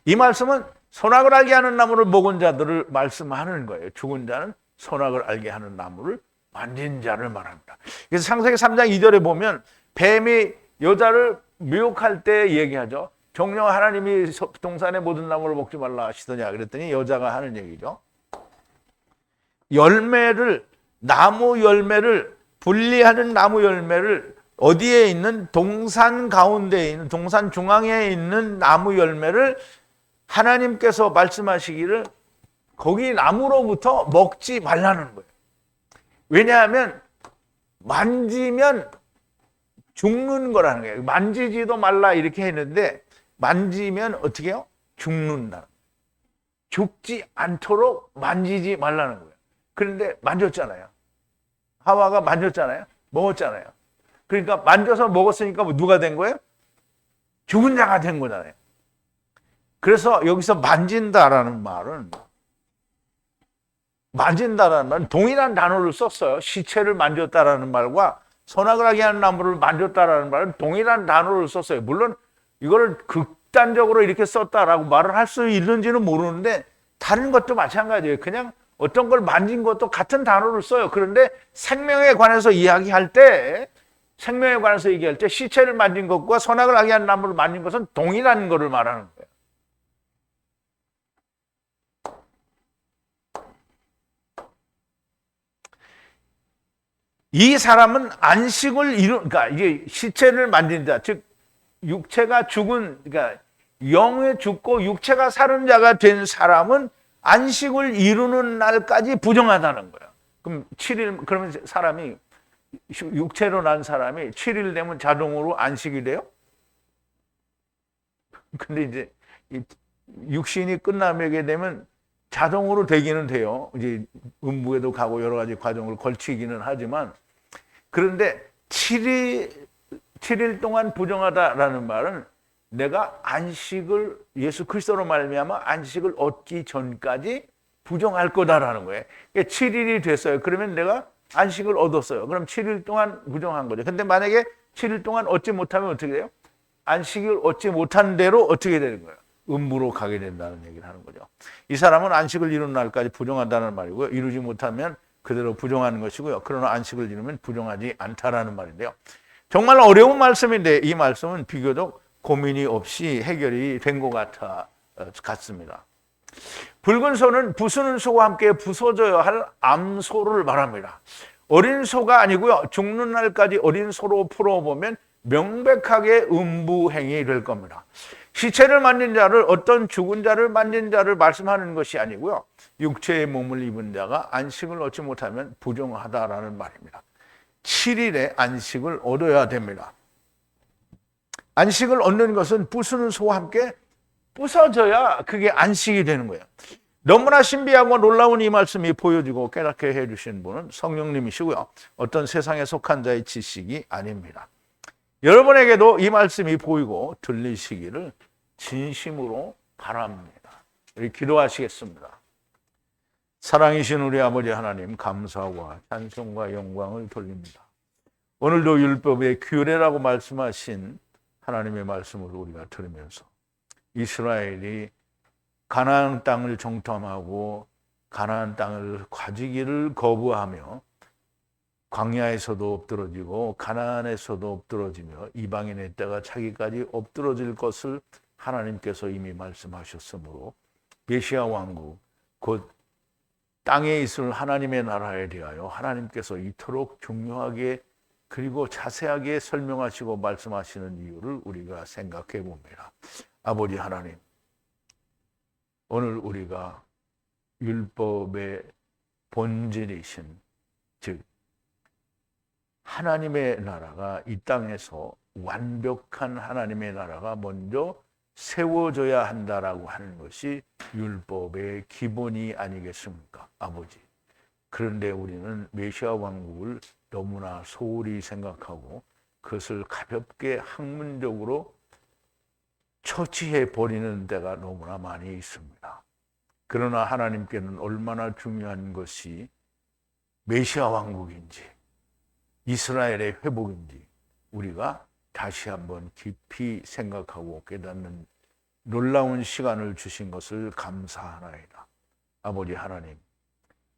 S1: 이 말씀은 선악을 알게 하는 나무를 먹은 자들을 말씀하는 거예요. 죽은 자는 선악을 알게 하는 나무를 만진 자를 말합니다. 그래서 창세기 3장 2절에 보면 뱀이 여자를 미혹할 때 얘기하죠. 정녕 하나님이 동산의 모든 나무를 먹지 말라 하시더냐 그랬더니 여자가 하는 얘기죠. 나무 열매를 분리하는 나무 열매를 어디에 있는 동산 가운데에 있는 동산 중앙에 있는 나무 열매를 하나님께서 말씀하시기를 거기 나무로부터 먹지 말라는 거예요. 왜냐하면 만지면 죽는 거라는 거예요. 만지지도 말라 이렇게 했는데 만지면 어떻게 해요? 죽는다. 죽지 않도록 만지지 말라는 거예요. 그런데 만졌잖아요. 하와가 만졌잖아요. 먹었잖아요. 그러니까 만져서 먹었으니까 누가 된 거예요? 죽은 자가 된 거잖아요. 그래서 여기서 만진다라는 말은 동일한 단어를 썼어요. 시체를 만졌다라는 말과 선악을 하는 나무를 만졌다라는 말은 동일한 단어를 썼어요. 물론 이거를 극단적으로 이렇게 썼다라고 말을 할 수 있는지는 모르는데 다른 것도 마찬가지예요. 그냥 어떤 걸 만진 것도 같은 단어를 써요. 그런데 생명에 관해서 얘기할 때 시체를 만진 것과 선악을 하게 하는 나무를 만진 것은 동일한 것을 말하는 거예요. 이 사람은 안식을 그러니까 이게 시체를 만진 자, 즉 육체가 죽은, 그러니까 영에 죽고 육체가 사는 자가 된 사람은 안식을 이루는 날까지 부정하다는 거예요. 그럼 7일, 그러면 사람이, 육체로 난 사람이 7일 되면 자동으로 안식이 돼요? 근데 이제 육신이 끝나게 되면 자동으로 되기는 돼요. 이제 음부에도 가고 여러 가지 과정을 걸치기는 하지만, 그런데 7일 동안 부정하다라는 말은 내가 안식을 예수 그리스도로 말미암아 안식을 얻기 전까지 부정할 거다라는 거예요. 7일이 됐어요. 그러면 내가 안식을 얻었어요. 그럼 7일 동안 부정한 거죠. 근데 만약에 7일 동안 얻지 못하면 어떻게 돼요? 안식을 얻지 못한 대로 어떻게 되는 거예요? 음부로 가게 된다는 얘기를 하는 거죠. 이 사람은 안식을 이루는 날까지 부정한다는 말이고요. 이루지 못하면 그대로 부정하는 것이고요. 그러나 안식을 이루면 부정하지 않다라는 말인데요. 정말 어려운 말씀인데 이 말씀은 비교적 고민이 없이 해결이 된 것 같습니다. 붉은 소는 부수는 소와 함께 부서져야 할 암소를 말합니다. 어린 소가 아니고요. 죽는 날까지 어린 소로 풀어보면 명백하게 음부행이 될 겁니다. 시체를 만진 자를, 어떤 죽은 자를 만진 자를 말씀하는 것이 아니고요. 육체의 몸을 입은 자가 안식을 얻지 못하면 부정하다라는 말입니다. 7일에 안식을 얻어야 됩니다. 안식을 얻는 것은 부수는 소와 함께 부서져야 그게 안식이 되는 거예요. 너무나 신비하고 놀라운 이 말씀이 보여지고 깨닫게 해주신 분은 성령님이시고요. 어떤 세상에 속한 자의 지식이 아닙니다. 여러분에게도 이 말씀이 보이고 들리시기를 진심으로 바랍니다. 우리 기도하시겠습니다. 사랑이신 우리 아버지 하나님, 감사와 찬송과 영광을 돌립니다. 오늘도 율법의 규례라고 말씀하신 하나님의 말씀을 우리가 들으면서 이스라엘이 가나안 땅을 정탐하고 가나안 땅을 가지기를 거부하며 광야에서도 엎드러지고 가나안에서도 엎드러지며 이방인의 때가 차기까지 엎드러질 것을 하나님께서 이미 말씀하셨으므로 메시아 왕국, 곧 땅에 있을 하나님의 나라에 대하여 하나님께서 이토록 중요하게 그리고 자세하게 설명하시고 말씀하시는 이유를 우리가 생각해 봅니다. 아버지 하나님, 오늘 우리가 율법의 본질이신, 즉 하나님의 나라가 이 땅에서 완벽한 하나님의 나라가 먼저 세워져야 한다라고 하는 것이 율법의 기본이 아니겠습니까, 아버지? 그런데 우리는 메시아 왕국을 너무나 소홀히 생각하고 그것을 가볍게 학문적으로 처치해 버리는 데가 너무나 많이 있습니다. 그러나 하나님께는 얼마나 중요한 것이 메시아 왕국인지 이스라엘의 회복인지 우리가 다시 한번 깊이 생각하고 깨닫는 놀라운 시간을 주신 것을 감사하나이다. 아버지 하나님,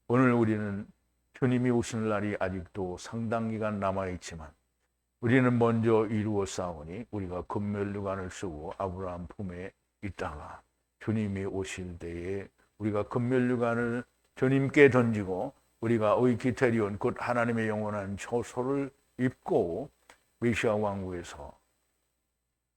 S1: 오늘 우리는 주님이 오시는 날이 아직도 상당 기간 남아있지만 우리는 먼저 이루어 싸우니 우리가 금면류관을 쓰고 아브라함 품에 있다가 주님이 오실 때에 우리가 금면류관을 주님께 던지고 우리가 의기테리온 곧 하나님의 영원한 처소를 입고 메시아 왕국에서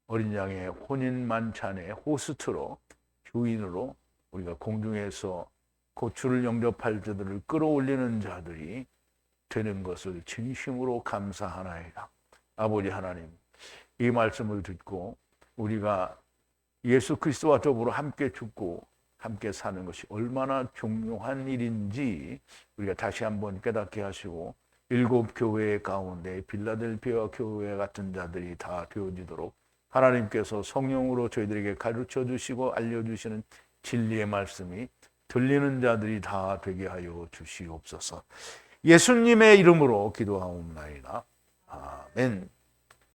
S1: 어린 양의 혼인 만찬의 호스트로 주인으로 우리가 공중에서 고추를 영접할 자들을 끌어올리는 자들이 되는 것을 진심으로 감사하나이다. 아버지 하나님, 이 말씀을 듣고 우리가 예수 그리스도와 더불어 함께 죽고 함께 사는 것이 얼마나 중요한 일인지 우리가 다시 한번 깨닫게 하시고 일곱 교회 가운데 빌라델피아 교회 같은 자들이 다 되어지도록 하나님께서 성령으로 저희들에게 가르쳐 주시고 알려주시는 진리의 말씀이 들리는 자들이 다 되게 하여 주시옵소서. 예수님의 이름으로 기도하옵나이다. 아멘.